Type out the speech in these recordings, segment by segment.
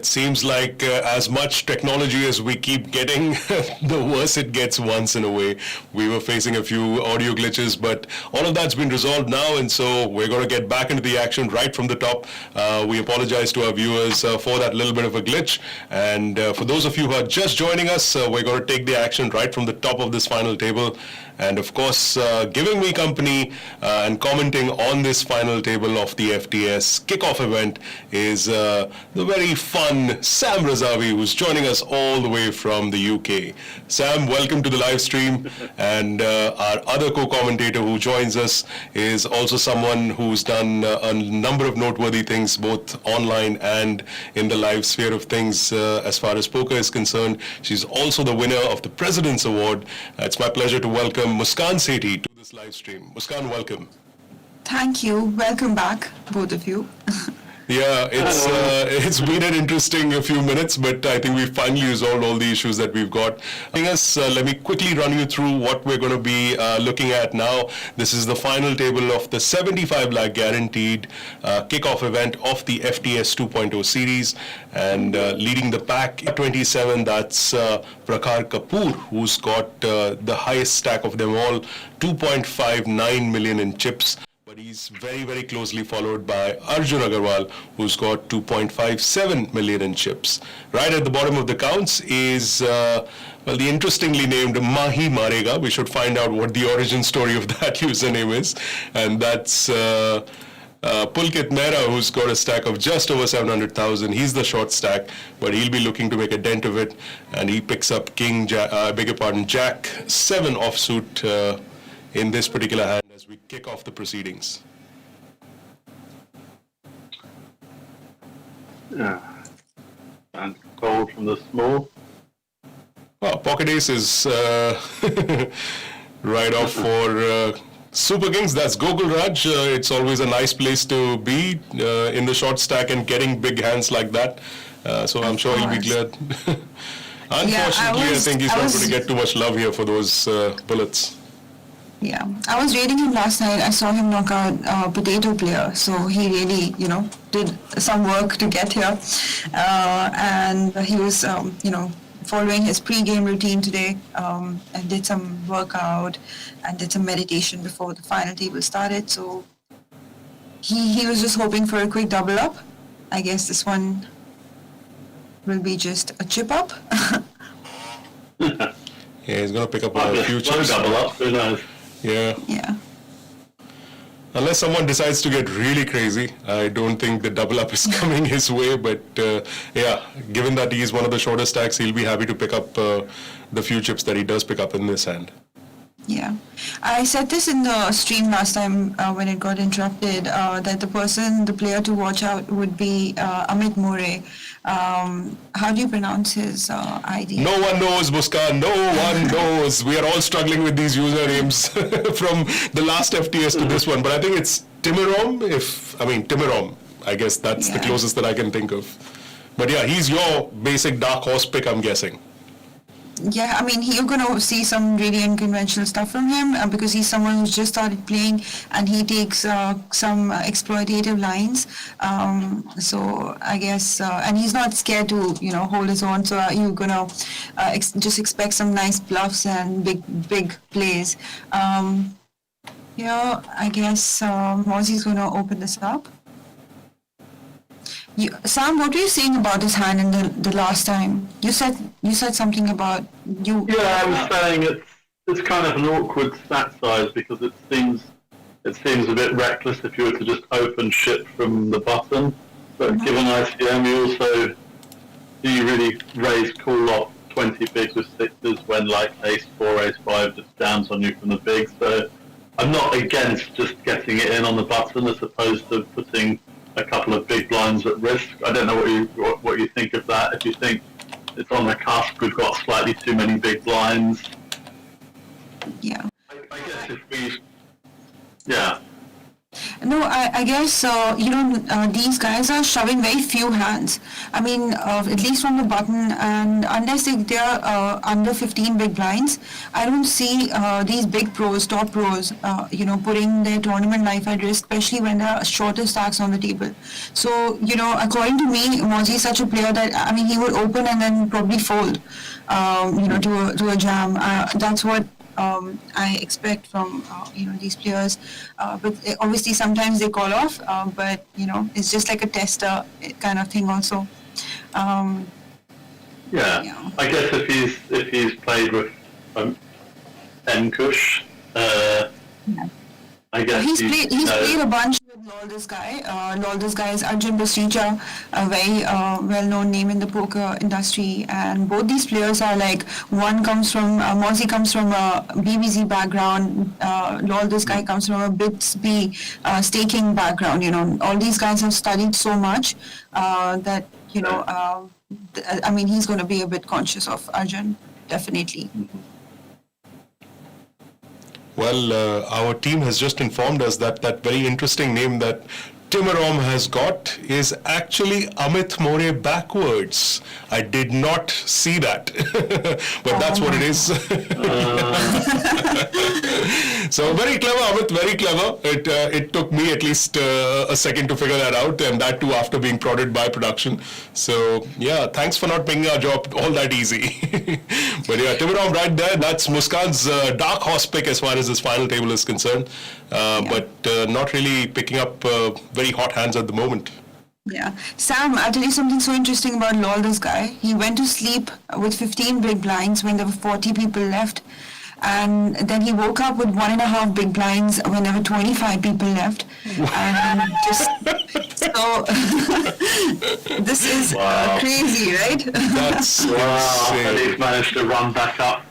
It seems like as much technology as we keep getting, the worse it gets once in a way. We were facing a few audio glitches, but all of that's been resolved now, and so we're going to get back into the action right from the top. We apologize to our viewers for that little bit of a glitch, and for those of you who are just joining us, we're going to take the action right from the top of this final table. And of course, giving me company and commenting on this final table of the FTS Kickoff event is the very fun Sam Razavi, who's joining us all the way from the UK. Sam, welcome to the live stream. And our other co-commentator who joins us is also someone who's done a number of noteworthy things, both online and in the live sphere of things as far as poker is concerned. She's also the winner of the President's Award. It's my pleasure to welcome Muskan Sethi to this live stream. Muskan, welcome. Thank you. Welcome back, both of you. Yeah, it's been an interesting few minutes, but I think we've finally resolved all the issues that we've got. Let me quickly run you through what we're going to be looking at now. This is the final table of the 75 lakh guaranteed kickoff event of the FTS 2.0 series, and leading the pack at 27, that's Prakhar Kapoor, who's got the highest stack of them all, 2.59 million in chips. But he's very, very closely followed by Arjun Agarwal, who's got 2.57 million in chips. Right at the bottom of the counts is, the interestingly named Mahi Marega. We should find out what the origin story of that username is. And that's Pulkit Mehra, who's got a stack of just over 700,000. He's the short stack, but he'll be looking to make a dent of it. And he picks up Jack 7 offsuit in this particular hand as we kick off the proceedings. Yeah. And gold from the small. Well, pocket ace is right off for Super Kings. That's Gokul Raj. It's always a nice place to be in the short stack and getting big hands like that. So I'm sure he'll be glad. Unfortunately, I think he's not going to get too much love here for those bullets. Yeah, I was reading him last night. I saw him knock out a potato player, so he really, did some work to get here. And he was, following his pre-game routine today, and did some workout and did some meditation before the final table started. So he was just hoping for a quick double up. I guess this one will be just a chip up. Yeah, he's going to pick up a few chips. Double up, who knows? Yeah. Unless someone decides to get really crazy, I don't think the double up is coming his way. But given that he's one of the shorter stacks, he'll be happy to pick up the few chips that he does pick up in this hand. Yeah, I said this in the stream last time when it got interrupted, that the player to watch out would be Amit More. How do you pronounce his ID? No one knows, Muskan. No one knows. We are all struggling with these usernames from the last FTS to this one. But I think it's Timirom. Timirom. I guess that's the closest that I can think of. But yeah, he's your basic dark horse pick, I'm guessing. Yeah, you're going to see some really unconventional stuff from him because he's someone who's just started playing and he takes some exploitative lines. So I guess, and he's not scared to, hold his own. So you're going to just expect some nice bluffs and big plays. I guess Mozzie's going to open this up. Sam, what were you saying about this hand in the last time? You said something about you. Yeah, I was saying it's kind of an awkward stack size because it seems a bit reckless if you were to just open shit from the button. But given ICM, you really raise call off 20 bigs with sixes when like ace 4, ace 5 just jams on you from the big. So I'm not against just getting it in on the button as opposed to putting a couple of big blinds at risk. I don't know what you think of that. If you think it's on the cusp, we've got slightly too many big blinds. Yeah. I guess if we, yeah. No, I guess, these guys are shoving very few hands. I mean, at least from the button, and unless they're under 15 big blinds, I don't see these big pros, top pros, putting their tournament life at risk, especially when there are shorter stacks on the table. So, according to me, Mozzie is such a player that, I mean, he would open and then probably fold, to a jam. That's what I expect from these players, but obviously sometimes they call off. But it's just like a tester kind of thing also. Yeah, I guess if he's played with Enkush, I guess He's played a bunch with Lol this guy. Lol this guy is Arjun Pasricha, a very well-known name in the poker industry. And both these players are like, Mozzie comes from a BBZ background. Lol this guy comes from a BITS-B staking background. All these guys have studied so much that, I mean, he's going to be a bit conscious of Arjun, definitely. Well, our team has just informed us that that very interesting name that Timurom has got is actually Amit More backwards. I did not see that, but that's what it is. So very clever, Amit, very clever. It took me at least a second to figure that out, and that too after being prodded by production. So yeah, thanks for not making our job all that easy. But yeah, Timurom right there, that's Muskan's dark horse pick as far as this final table is concerned. But not really picking up very hot hands at the moment. Yeah. Sam, I'll tell you something so interesting about Lol, this guy. He went to sleep with 15 big blinds when there were 40 people left. And then he woke up with 1.5 big blinds when there were 25 people left. And just, so, this is crazy, right? That's and he's managed to run back up.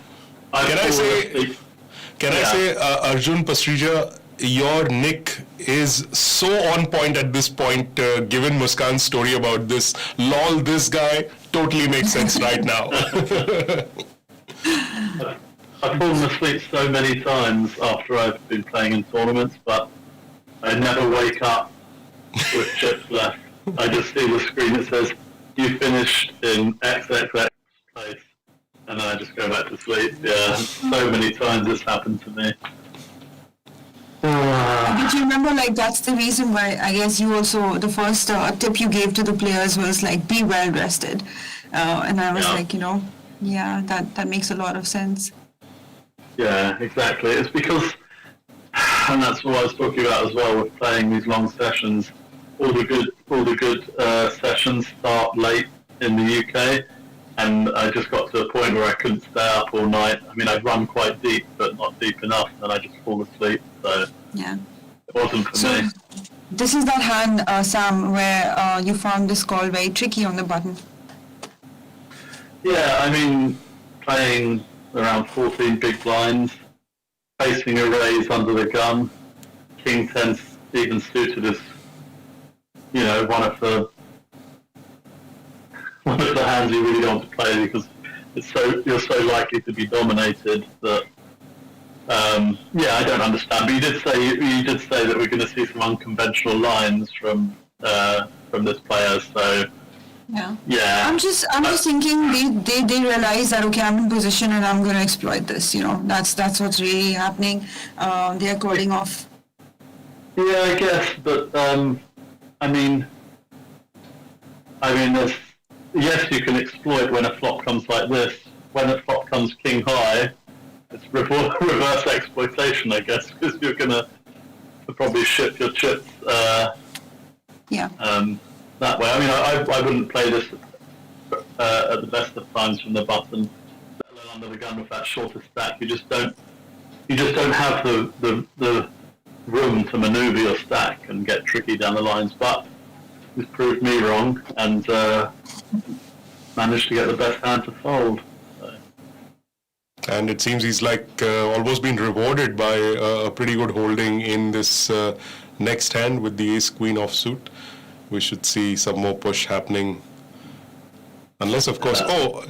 Can I say, Arjun Pasricha, your nick is so on point at this point, given Muskan's story about this. Lol, this guy totally makes sense right now. I've fallen asleep so many times after I've been playing in tournaments, but I never wake up with chips left. I just see the screen that says, you finished in XXX place, and then I just go back to sleep. Yeah, so many times this happened to me. But you remember, like, that's the reason why I guess you also, the first tip you gave to the players was, like, be well rested. And I was like, that makes a lot of sense. Yeah, exactly. It's because, and that's what I was talking about as well with playing these long sessions. All the good sessions start late in the UK, and I just got to a point where I couldn't stay up all night. I mean, I'd run quite deep, but not deep enough, and I just fall asleep. So yeah, it wasn't for me. This is that hand, Sam, where you found this call very tricky on the button. Yeah, I mean, playing around 14 big blinds, facing a raise under the gun, King 10 even suited as, one of the hands you really don't want to play because you're so likely to be dominated that. I don't understand. But you did say that we're going to see some unconventional lines from this player. So yeah. I'm just thinking they realize that, okay, I'm in position and I'm going to exploit this. That's what's really happening. They're calling off. Yeah, I guess, but yes, you can exploit when a flop comes like this. When a flop comes king high, it's reverse exploitation, I guess, because you're going to probably ship your chips that way. I mean, I wouldn't play this at the best of times from the button, let alone under the gun with that shorter stack. You just don't have the room to manoeuvre your stack and get tricky down the lines. But this proved me wrong and managed to get the best hand to fold. And it seems he's almost been rewarded by a pretty good holding in this next hand with the ace-queen offsuit. We should see some more push happening. Unless, of course, I'll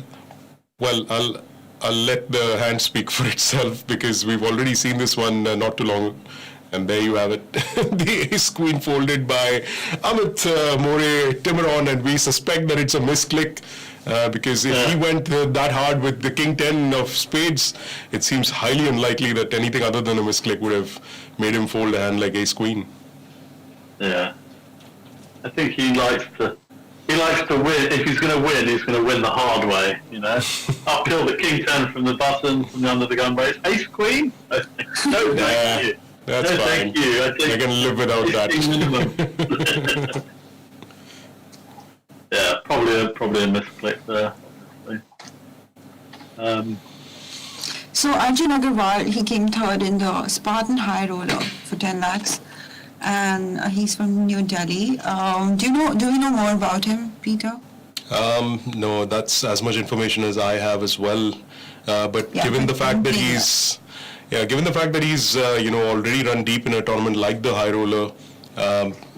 let the hand speak for itself because we've already seen this one not too long And there you have it. The ace-queen folded by Amit More Timuron, and we suspect that it's a misclick because if he went that hard with the king-10 of spades, it seems highly unlikely that anything other than a misclick would have made him fold a hand like ace-queen. Yeah. I think he likes to win. If he's going to win, he's going to win the hard way, you know. Uphill the king-10 from the button, from the under the gun race. Ace-queen? No, thank you. That's no, fine. Thank you. I can live without that. Yeah, probably a misclick there. So Arjun Agarwal, he came third in the Spartan High Roller for 10 lakhs, and he's from New Delhi. Do we know more about him, Peter? No, that's as much information as I have as well. But given the fact that he's already run deep in a tournament like the High Roller,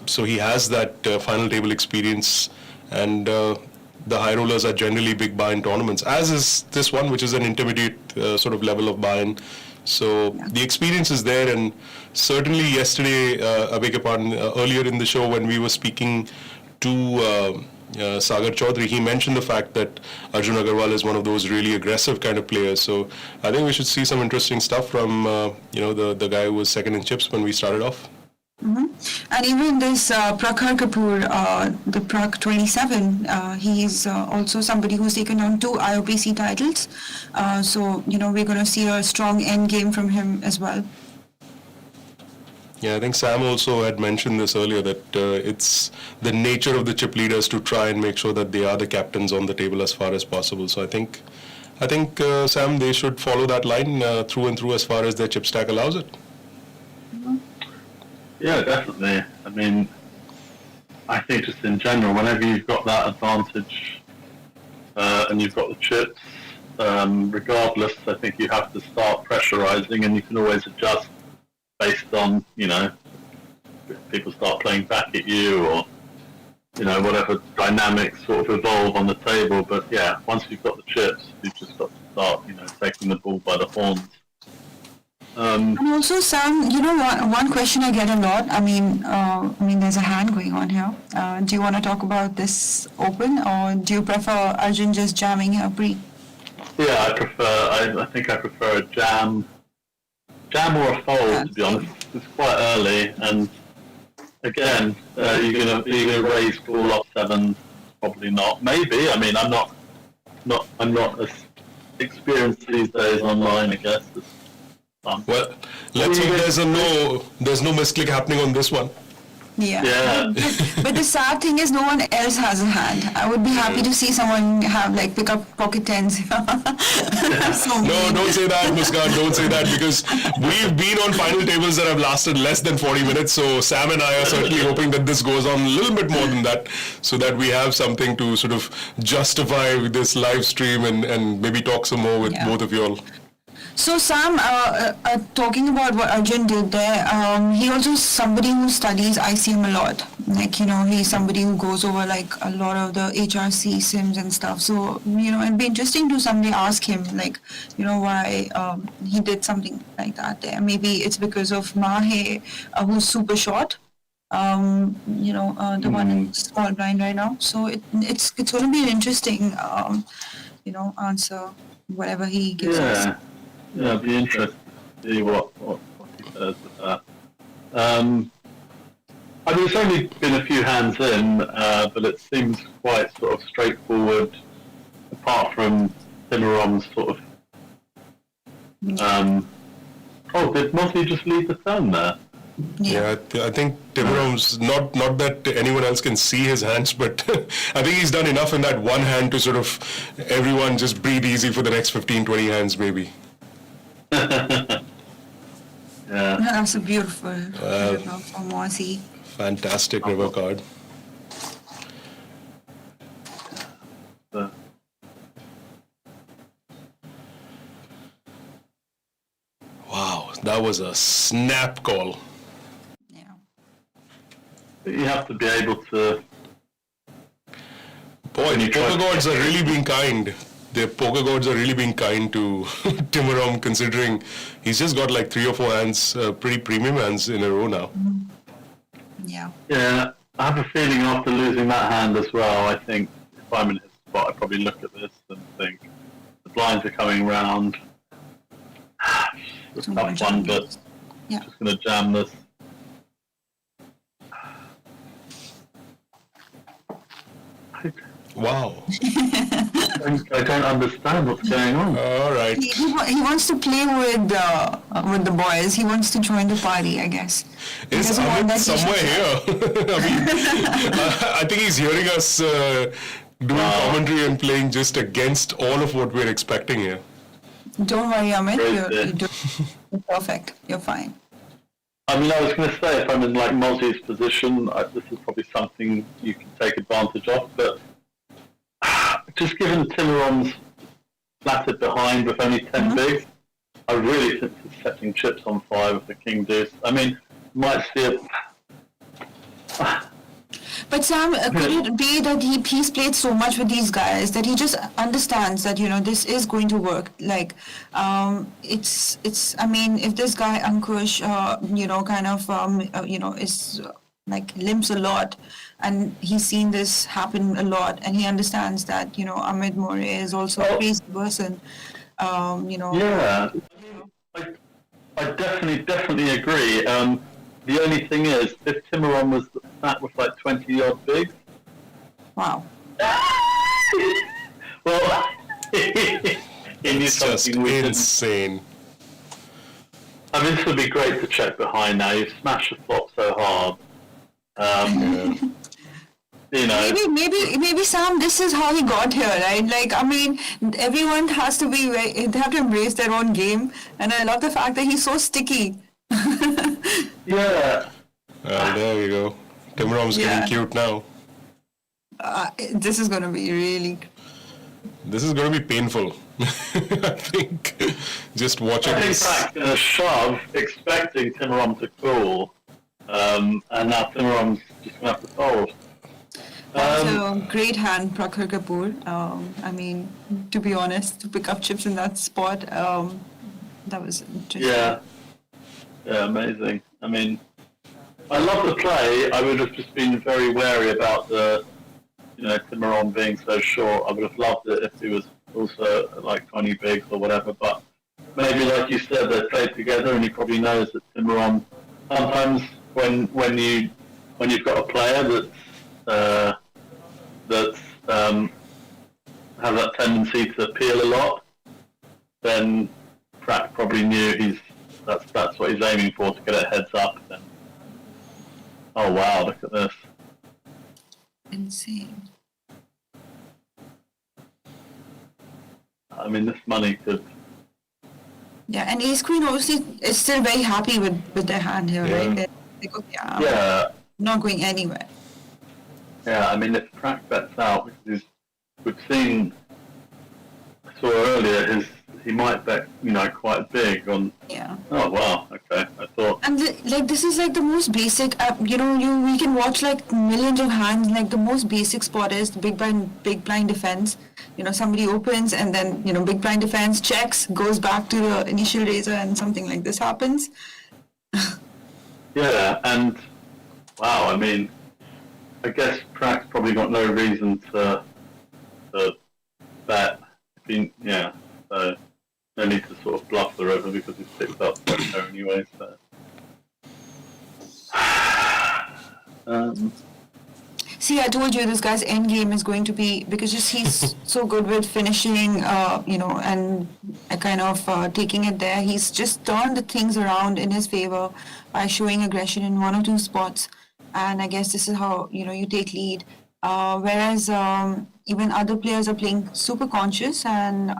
so he has that final table experience, and the High Rollers are generally big buy-in tournaments, as is this one, which is an intermediate sort of level of buy-in. So the experience is there, and certainly yesterday, earlier in the show when we were speaking to Sagar Chaudhary, he mentioned the fact that Arjun Agarwal is one of those really aggressive kind of players. So I think we should see some interesting stuff from the guy who was second in chips when we started off. Mm-hmm. And even this Prakhar Kapoor, the Prakh 27, he's also somebody who's taken on 2 IOPC titles. So we're going to see a strong end game from him as well. Yeah, I think Sam also had mentioned this earlier, that it's the nature of the chip leaders to try and make sure that they are the captains on the table as far as possible. So I think Sam, they should follow that line through and through as far as their chip stack allows it. Mm-hmm. Yeah, definitely. I mean, I think just in general, whenever you've got that advantage and you've got the chips, regardless, I think you have to start pressurizing, and you can always adjust based on, if people start playing back at you, or, whatever dynamics sort of evolve on the table. But yeah, once you've got the chips, you've just got to start, taking the bull by the horns. And also, Sam, one question I get a lot. I mean, there's a hand going on here. Do you want to talk about this open, or do you prefer Arjun just jamming here pre? Yeah, I think I prefer a jam or a fold, to be honest. It's quite early, and again, you're gonna raise all off 7. Probably not. Maybe. I mean, I'm not as experienced these days online, I guess. Well, let's hope there's no misclick happening on this one. Yeah. But the sad thing is, no one else has a hand. I would be happy to see someone pick up pocket tens. No, don't say that, Muskan. Don't say that, because we've been on final tables that have lasted less than 40 minutes. So Sam and I are certainly hoping that this goes on a little bit more than that, so that we have something to sort of justify this live stream and maybe talk some more with both of you all. So Sam, talking about what Arjun did there, he also is somebody who studies ICM a lot. He's somebody who goes over a lot of the HRC sims and stuff. So, it'd be interesting to someday ask him, why he did something like that there. Maybe it's because of Mahe, who's super short. The one in small blind right now. So it's going to be an interesting, answer, whatever he gives us. Yeah, it'd be interesting to see what he says with that. It's only been a few hands in, but it seems quite sort of straightforward, apart from Timuron's sort of... did Mosley just leave the turn there? Yeah, I think Timuron's, not that anyone else can see his hands, but I think he's done enough in that one hand to sort of everyone just breathe easy for the next 15-20 hands maybe. Yeah. That's a beautiful river from Aussie. Fantastic river card. Wow, that was a snap call. Yeah. You have to be able to... Boy, the poker gods are really being kind. the poker gods are really being kind to Timorom, considering he's just got like 3 or 4 hands, pretty premium hands in a row now. Yeah. Yeah, I have a feeling after losing that hand as well, I think if I'm in his spot, I'd probably look at this and think the blinds are coming round. It's a tough one, but Yeah. just going to jam this. Wow. I don't understand what's going on. All right. He wants to play with the boys. He wants to join the party, I guess. He Is doesn't want Amit that somewhere t-shirt. here? I mean, I think he's hearing us doing commentary and playing just against all of what we're expecting here. Don't worry, Amit. Great, You're perfect. You're fine. I mean, I was going to say, if I'm in like Mozzie's position, this is probably something you can take advantage of, but just given Timorom's flattered behind with only 10 bigs, I really think he's setting chips on fire with the King Deuce. I mean, might see it. But Sam, could it be that he's played so much with these guys that he just understands that, this is going to work? Like, I mean, if this guy Ankush, is like limps a lot, and he's seen this happen a lot, and he understands that, Amit More is also a crazy person, Yeah, I definitely agree. The only thing is, if Timorom was sat with like 20 odd bigs, Wow. well, he knew It's just something we didn't. insane. I mean, this would be great to check behind now. You've smashed the flop so hard. Maybe Sam, this is how he got here, right? Like, I mean, everyone has to be, they have to embrace their own game, and I love the fact that he's so sticky. Yeah. There you go. Timorom's getting cute now. This is going to be really... This is going to be painful. I think just watching I think this. Prakh's going to shove, expecting Timorom to call, and now Timorom's just going to have to fold. So, great hand, Prakhar Kapoor. I mean, to be honest, to pick up chips in that spot, that was interesting. Yeah, amazing. I mean, I love the play. I would have just been very wary about the, Timorom being so short. I would have loved it if he was also like 20 bigs or whatever. But maybe, like you said, they played together, and he probably knows that Timorom. Sometimes when you've got a player that's has that tendency to peel a lot, then Pratt probably knew that's what he's aiming for, to get it heads up. Then, oh wow, look at this! Insane. I mean, this money could. Yeah, and Ace Queen obviously is still very happy with their hand here, right? They're like, okay, I'm not going anywhere. Yeah, I mean, if Pratt bets out, because we've seen, I saw earlier, he might bet, quite big on. Yeah. Oh wow, okay. I thought. And this is like the most basic. We can watch like millions of hands. Like the most basic spot is the big blind defense. Somebody opens and then big blind defense checks, goes back to the initial raiser, and something like this happens. Yeah, and wow, I mean, I guess Pratt's probably got no reason to bet. So no need to sort of bluff the river because he's picked up there anyway. So. See, I told you this guy's end game is going to be, because he's so good with finishing, and kind of taking it there. He's just turned the things around in his favor by showing aggression in one or two spots. And I guess this is how, you take lead. Whereas even other players are playing super conscious, and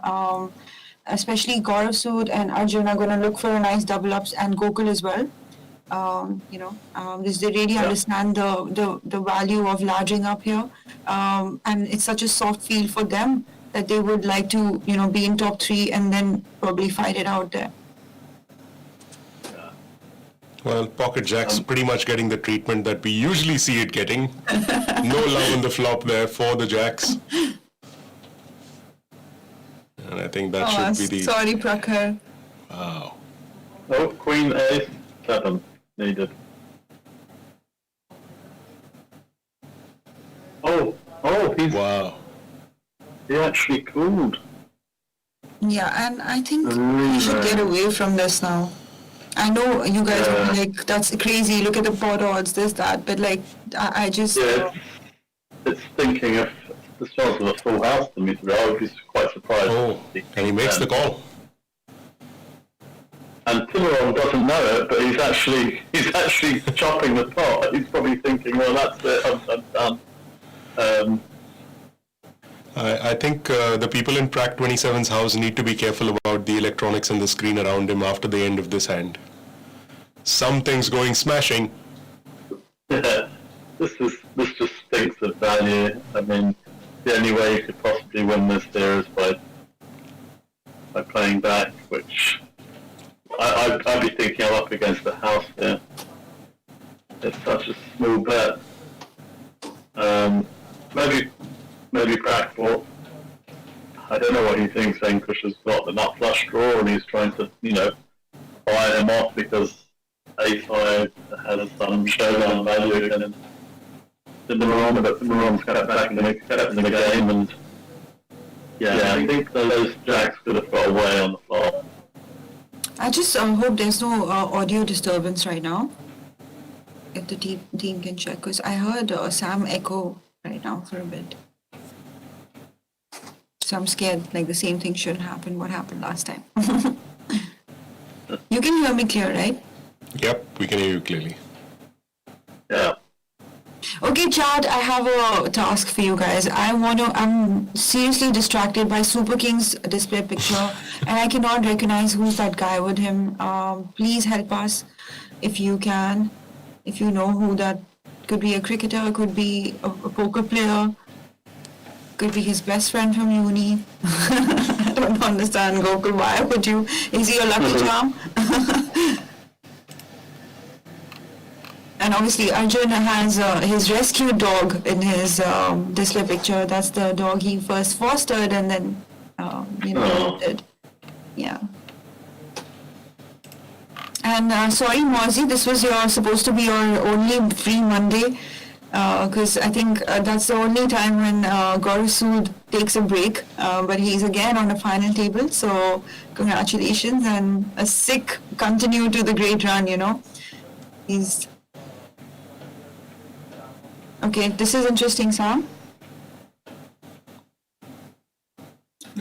especially Gaurav Sood and Arjun are going to look for a nice double ups, and Gokul as well. Because they really understand the value of larging up here, and it's such a soft field for them that they would like to be in top 3 and then probably fight it out there. Well, pocket jacks pretty much getting the treatment that we usually see it getting. No love on the flop there for the jacks. think that should be the... Sorry, Prakhar. Wow. Oh, Queen Ace 7 needed. Oh, Wow. he actually called. Yeah, and I think he should get away from this now. I know you guys will be like, that's crazy, look at the pot odds, this, that, but like, I just... Yeah, it's thinking if the chance of a full house to me today, I would be quite surprised. Oh, and he makes the call. And Timuron doesn't know it, but he's actually chopping the pot. He's probably thinking, well, that's it, I'm done. I think the people in Prac 27's house need to be careful about the electronics and the screen around him after the end of this hand. Something's going smashing. Yeah, this just stinks of value. I mean, the only way you could possibly win this here is by playing back, which I'd be thinking I'm up against the house here. It's such a small bet. Maybe Prakhar. I don't know what he thinks. Enkush has got the nut flush draw, and he's trying to, buy him off because A5 has some showdown value again. But Timuron's got back in the game, and I think those jacks could have got away on the flop. I just hope there's no audio disturbance right now. If the team can check, because I heard Sam echo right now for a bit. So I'm scared like the same thing shouldn't happen what happened last time. You can hear me clear, right? Yep, we can hear you clearly. Yeah. Okay, Chad, I have a task for you guys. I'm seriously distracted by Super King's display picture and I cannot recognize who's that guy with him. Please help us if you can. If you know who that could be, a cricketer, could be a poker player, could be his best friend from uni. I don't understand, Gokul. Why would you? Is he a lucky charm? And obviously, Arjun has his rescue dog in his display picture. That's the dog he first fostered and then, adopted. Yeah. And sorry, Mozi, this was supposed to be your only free Monday, because I think that's the only time when Gaurav Sood takes a break, but he's again on the final table, so congratulations and a sick continue to the great run, He's... Okay, this is interesting, Sam.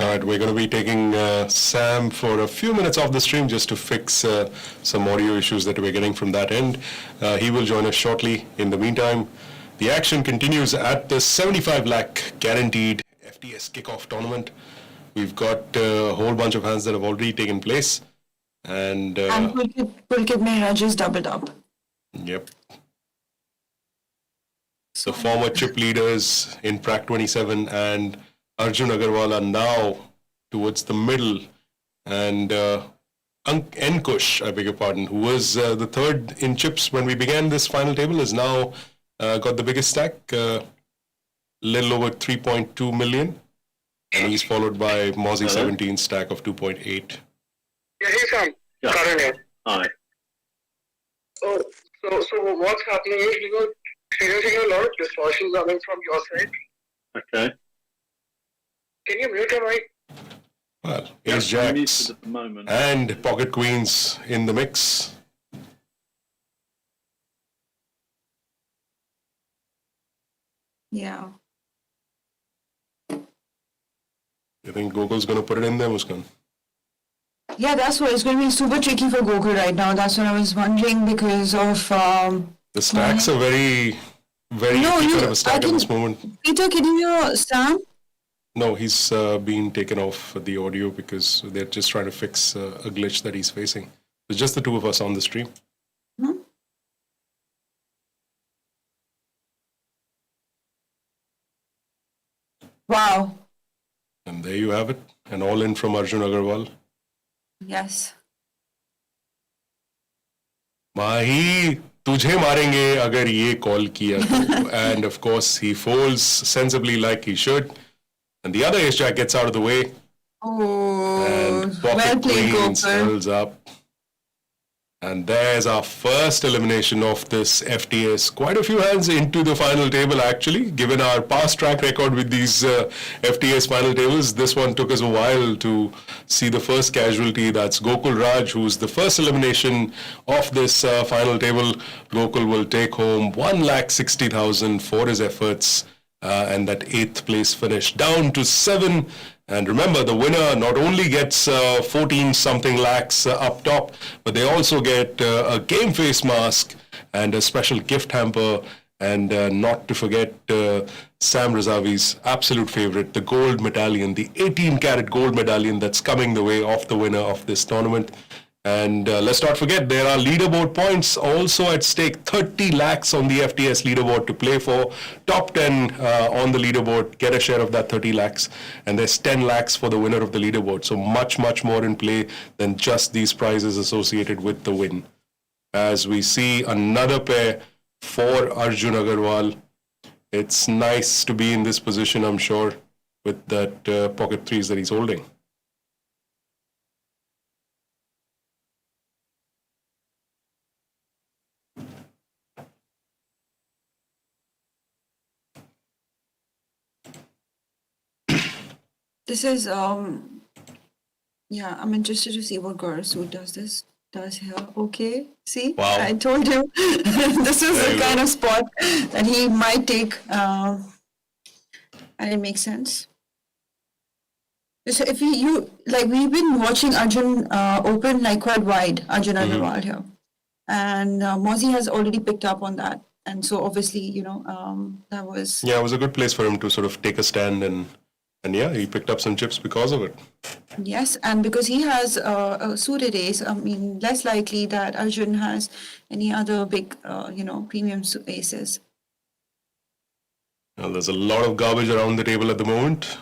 All right, we're going to be taking Sam for a few minutes off the stream just to fix some audio issues that we're getting from that end. He will join us shortly. In the meantime, the action continues at the 75 lakh guaranteed FTS Kickoff tournament. We've got a whole bunch of hands that have already taken place. And Pulkit Mehra just doubled up. Yep. The former chip leaders in Prac 27 and Arjun Agarwal are now towards the middle, and Enkush, I beg your pardon, who was the third in chips when we began this final table, has now got the biggest stack, little over 3.2 million, and he's followed by Mozi 17 stack of 2.8. Yeah, hey Sam, Karan here. Hi. So what's happening is experiencing a lot of distortion coming from your side. Okay. Can you mute your mic? Well, ace jacks at the moment. and pocket queens in the mix. Yeah. You think Gokul's going to put it in there, Muskan? Yeah, that's what, it's going to be super tricky for Gokul right now. That's what I was wondering because of... The stacks are very kind of a stack at this moment. Peter, can you hear Sam? No, he's been taken off the audio because they're just trying to fix a glitch that he's facing. It's just the two of us on the stream. Hmm? Wow. And there you have it. An all-in from Arjun Agarwal. Yes. Mahi, tujhe marenge agar ye call kiya to. And of course, he folds sensibly like he should. And the other ace jack gets out of the way. Oh, And well pocket played, queens Gokul. holds up. And there's our first elimination of this FTS. Quite a few hands into the final table, actually. Given our past track record with these FTS final tables, this one took us a while to see the first casualty. That's Gokul Raj, who's the first elimination of this final table. Gokul will take home 1,60,000 for his efforts. And that 8th place finish down to 7. And remember, the winner not only gets 14 something lakhs up top, but they also get a game face mask and a special gift hamper. And not to forget Sam Razavi's absolute favorite, the Gold Medallion, the 18-carat Gold Medallion that's coming the way of the winner of this tournament. And let's not forget, there are leaderboard points also at stake. 30 lakhs on the FTS leaderboard to play for. Top 10 on the leaderboard, get a share of that 30 lakhs. And there's 10 lakhs for the winner of the leaderboard. So much, much more in play than just these prizes associated with the win. As we see another pair for Arjun Agarwal. It's nice to be in this position, I'm sure, with that pocket threes that he's holding. This is yeah, I'm interested to see what Gaurav Sood does here. Okay, see, Wow. I told you this is There the you kind go. of spot that he might take, and it makes sense. So if you like, we've been watching Arjun open like quite wide, Arjun Agarwal here, and Mozzie has already picked up on that, and so obviously, that was. Yeah, it was a good place for him to sort of take a stand and yeah, he picked up some chips because of it. Yes, and because he has a suited ace, I mean, less likely that Arjun has any other big, premium aces. Well, there's a lot of garbage around the table at the moment.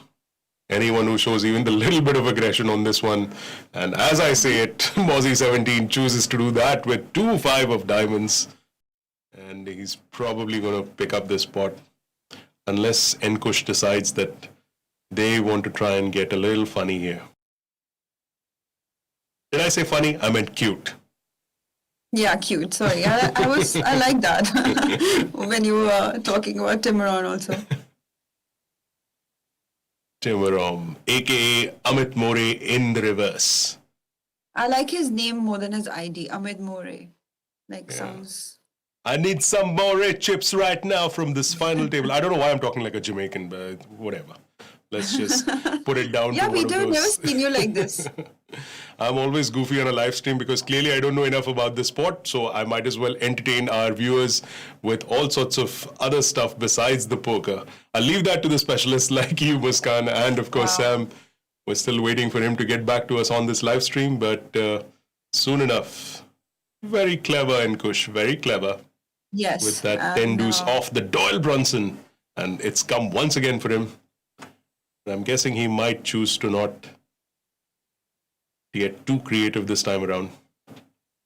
Anyone who shows even the little bit of aggression on this one, and as I say it, Mozzie 17 chooses to do that with 2-5 of diamonds. And he's probably going to pick up this spot unless Enkush decides that they want to try and get a little funny here. Did I say funny? I meant cute. Yeah, cute. Sorry, I like that when you were talking about Timuron also. Timuron, aka Amit More in the reverse. I like his name more than his ID, Amit More. Sounds. I need some more chips right now from this final table. I don't know why I'm talking like a Jamaican, but whatever. Let's just put it down Yeah, to we one of don't those. never seen you like this. I'm always goofy on a live stream because clearly I don't know enough about the sport, so I might as well entertain our viewers with all sorts of other stuff besides the poker. I'll leave that to the specialists like you, Muskan, and of course Sam. We're still waiting for him to get back to us on this live stream, but soon enough. Very clever, Enkush, very clever. Yes. With that 10 deuce off the Doyle Brunson, and it's come once again for him. I'm guessing he might choose to not get too creative this time around.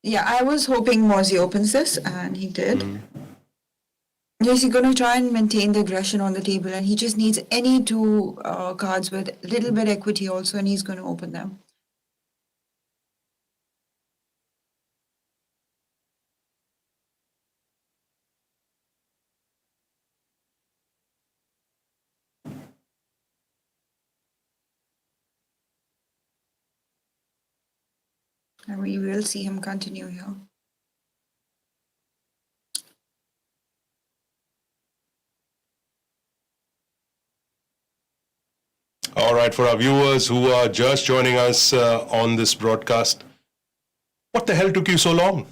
Yeah, I was hoping Mozzie opens this, and he did. Yes, he's going to try and maintain the aggression on the table, and he just needs any two cards with a little bit equity also, and he's going to open them. And we will see him continue here. All right, for our viewers who are just joining us on this broadcast, what the hell took you so long?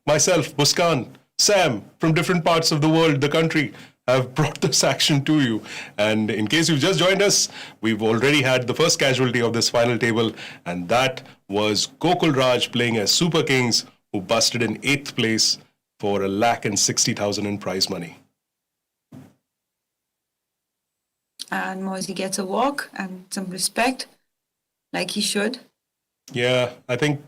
Myself, Muskan, Sam, from different parts of the world, the country, have brought this action to you. And in case you've just joined us, we've already had the first casualty of this final table, and that was Gokul Raj playing as Super Kings, who busted in 8th place for 1,60,000 in prize money. And Mozzie gets a walk and some respect, like he should. Yeah, I think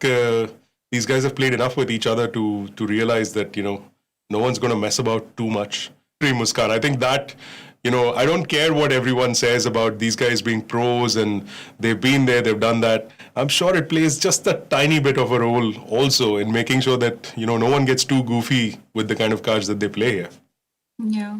these guys have played enough with each other to realize that, no one's going to mess about too much. Muskan, I think that, I don't care what everyone says about these guys being pros and they've been there, they've done that. I'm sure it plays just a tiny bit of a role also in making sure that, no one gets too goofy with the kind of cards that they play here. Yeah.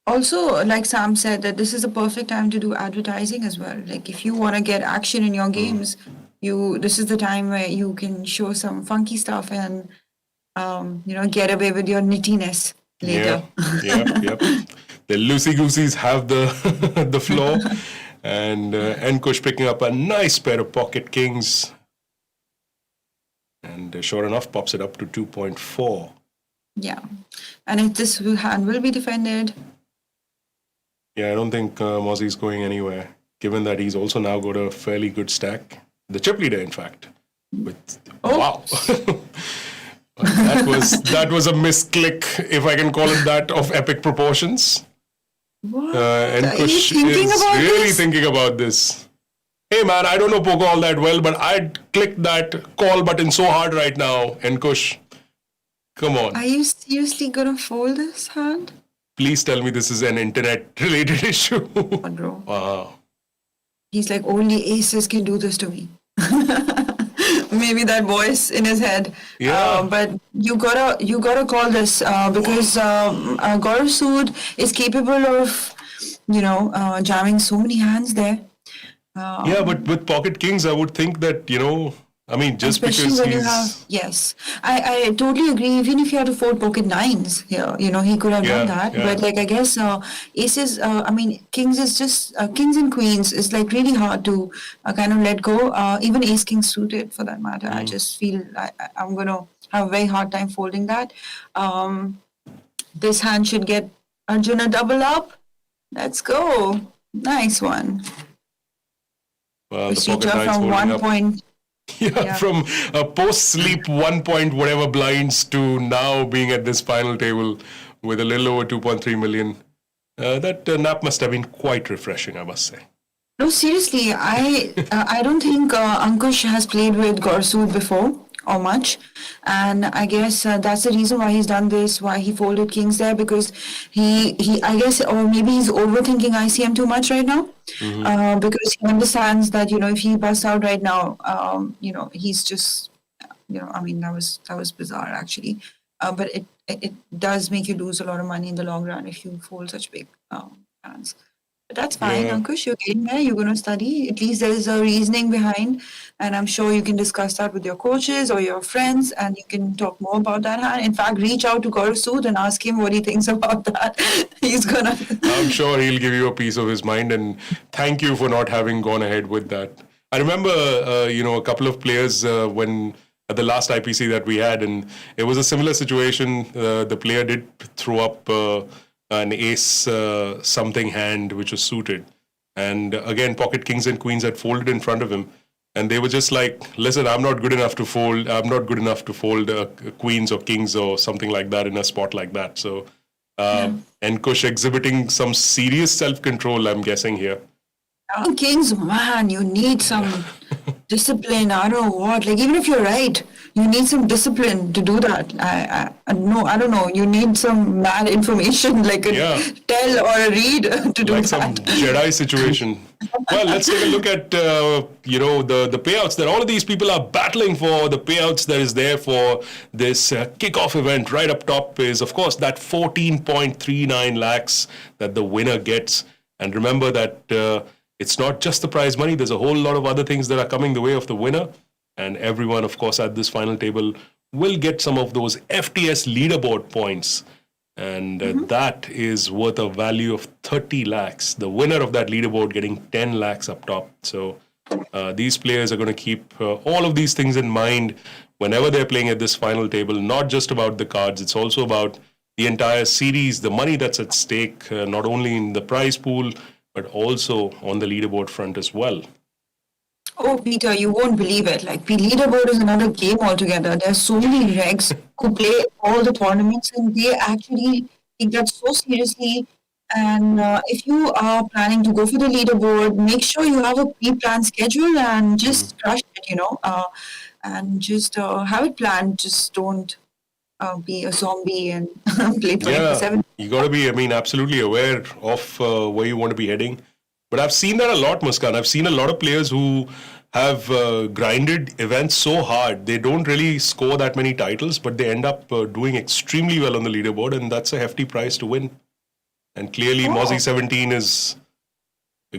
Also, like Sam said, that this is a perfect time to do advertising as well. Like if you want to get action in your games, this is the time where you can show some funky stuff and get away with your nittiness later. Yep. The loosey-gooseys have the the floor, and Enkush picking up a nice pair of pocket kings, and sure enough, pops it up to 2.4. Yeah, and if this hand will be defended. Yeah, I don't think Mozzie's going anywhere, given that he's also now got a fairly good stack. The chip leader, in fact. Wow. that was a misclick, if I can call it that, of epic proportions. What? And Are you Kush thinking is about really this? thinking about this. Hey man, I don't know poker all that well, but I'd click that call button so hard right now. And Kush, come on. Are you seriously gonna fold this hand? Please tell me this is an internet-related issue. Bro. Wow. He's like, only aces can do this to me. Maybe that voice in his head. Yeah. But you gotta call this because Gaurav Sood is capable of, jamming so many hands there. Yeah, but with pocket kings, I would think that, just Especially because when he's... you have, yes, I totally agree. Even if you had to fold pocket nines here, he could have done that. Yeah. But I guess aces, kings is just, kings and queens is really hard to kind of let go. Even ace king suited for that matter. I just feel I'm going to have a very hard time folding that. This hand should get Arjun a double up. Let's go. Nice one. Well, the Pasricha pocket nine's from holding 1 up. point. Yeah, from a post-sleep 1 point whatever blinds to now being at this final table with a little over 2.3 million. That nap must have been quite refreshing, I must say. No, seriously, I don't think Ankush has played with Gaurav Sood before or much, and I guess that's the reason why he's done this, why he folded kings there, because he I guess, or maybe he's overthinking ICM too much right now, because he understands that if he busts out right now, he's just that was bizarre actually, but it does make you lose a lot of money in the long run if you fold such big hands. But that's fine, Yeah. Ankush. You're getting there. You're going to study. At least there's a reasoning behind. And I'm sure you can discuss that with your coaches or your friends and you can talk more about that hand. In fact, reach out to Gaurav Sood and ask him what he thinks about that. He's going to... I'm sure he'll give you a piece of his mind, and thank you for not having gone ahead with that. I remember, a couple of players when at the last IPC that we had, and it was a similar situation. The player did throw up an ace something hand which was suited, and again pocket kings and queens had folded in front of him, and they were just like, listen, I'm not good enough to fold queens or kings or something like that in a spot like that. So and Kush exhibiting some serious self-control, I'm guessing here. Kings, man, you need some discipline. I don't know what. Even if you're right, you need some discipline to do that. I don't know. You need some mad information, like a tell or a read to do like that. Some Jedi situation. Well, let's take a look at the payouts that all of these people are battling for. The payouts that is there for this kickoff event right up top is, of course, that 14.39 lakhs that the winner gets. And remember that it's not just the prize money. There's a whole lot of other things that are coming the way of the winner. And everyone, of course, at this final table will get some of those FTS leaderboard points. And that is worth a value of 30 lakhs. The winner of that leaderboard getting 10 lakhs up top. So these players are going to keep all of these things in mind whenever they're playing at this final table. Not just about the cards. It's also about the entire series, the money that's at stake, not only in the prize pool, but also on the leaderboard front as well. Oh, Peter, you won't believe it. Leaderboard is another game altogether. There are so many regs who play all the tournaments and they actually take that so seriously. And if you are planning to go for the leaderboard, make sure you have a pre-planned schedule and just crush it, and just have it planned. Just don't be a zombie and play 24/7. Yeah, you got to be, absolutely aware of where you want to be heading. But I've seen that a lot, Muskan. I've seen a lot of players who have grinded events so hard. They don't really score that many titles, but they end up doing extremely well on the leaderboard, and that's a hefty prize to win. And clearly, Mozzie 17 is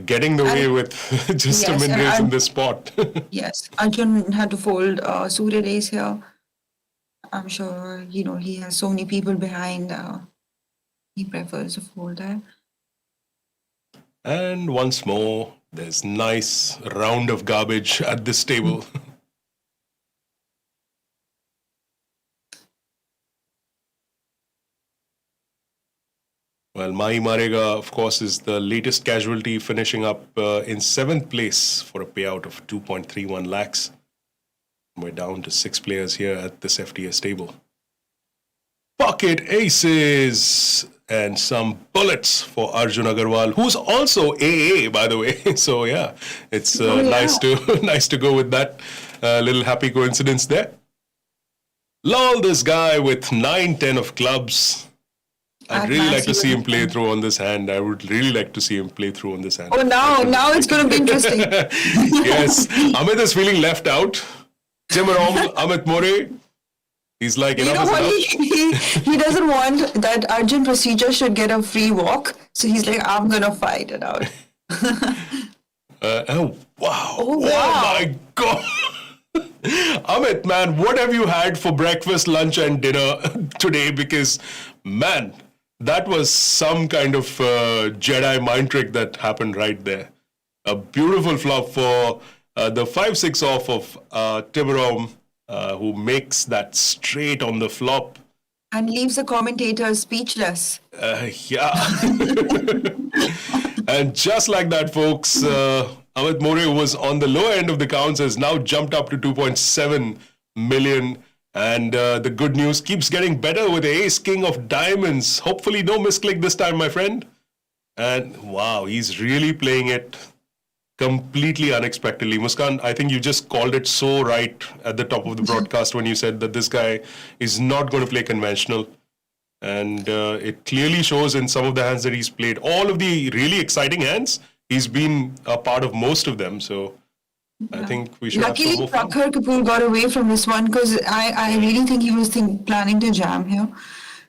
getting the way with just a min race in this spot. Yes, Arjun had to fold Surya race here. I'm sure, he has so many people behind. He prefers to fold there. And once more, there's nice round of garbage at this table. Well, Mai Marega, of course, is the latest casualty, finishing up in 7th place for a payout of 2.31 lakhs. We're down to 6 players here at this FTS table. Pocket aces and some bullets for Arjun Agarwal, who's also AA, by the way. So yeah, it's nice to go with that little happy coincidence there. Lol, this guy with 9-10 of clubs. I'd really like to see him play through on this hand. I would really like to see him play through on this hand. Oh, now it's going to be interesting. Yes, Amit is feeling left out. Timurom, Amit More. He's like, you know what? He doesn't want that Arjun Pasricha should get a free walk. So he's like, I'm going to fight it out. Oh, wow. Oh, wow. Oh, my God. Amit, man, what have you had for breakfast, lunch, and dinner today? Because, man, that was some kind of Jedi mind trick that happened right there. A beautiful flop for the 5-6 off of Timurom, who makes that straight on the flop. And leaves the commentator speechless. Yeah. And just like that, folks, Amit More, who was on the lower end of the counts, has now jumped up to 2.7 million. And the good news keeps getting better with Ace King of Diamonds. Hopefully no misclick this time, my friend. And wow, he's really playing it completely unexpectedly. Muskan, I think you just called it so right at the top of the broadcast when you said that this guy is not going to play conventional. And it clearly shows in some of the hands that he's played. All of the really exciting hands, he's been a part of most of them. So I think we should Luckily, have some more Prakhar Kapoor got away from this one because I really think he was planning to jam here.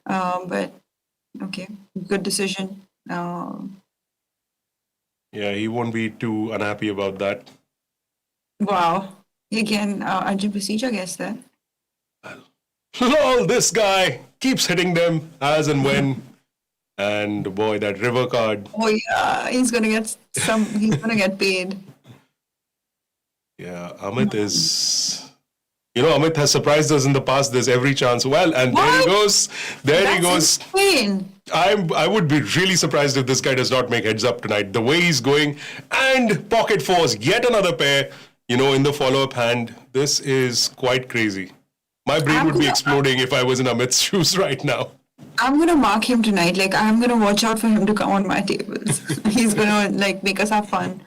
But, okay, good decision. Yeah, he won't be too unhappy about that. Wow. Again, Arjun Pasricha guessed that. Lol, this guy keeps hitting them as and when. And boy, that river card. Oh yeah, he's gonna get paid. Yeah, Amit is. Amit has surprised us in the past. There's every chance. Well, and What? there he goes. There he goes. Insane. I would be really surprised if this guy does not make heads up tonight. The way he's going, and pocket fours, yet another pair. In the follow-up hand. This is quite crazy. My brain would be exploding if I was in Amit's shoes right now. I'm gonna mark him tonight. Like I'm gonna watch out for him to come on my tables. He's gonna make us have fun,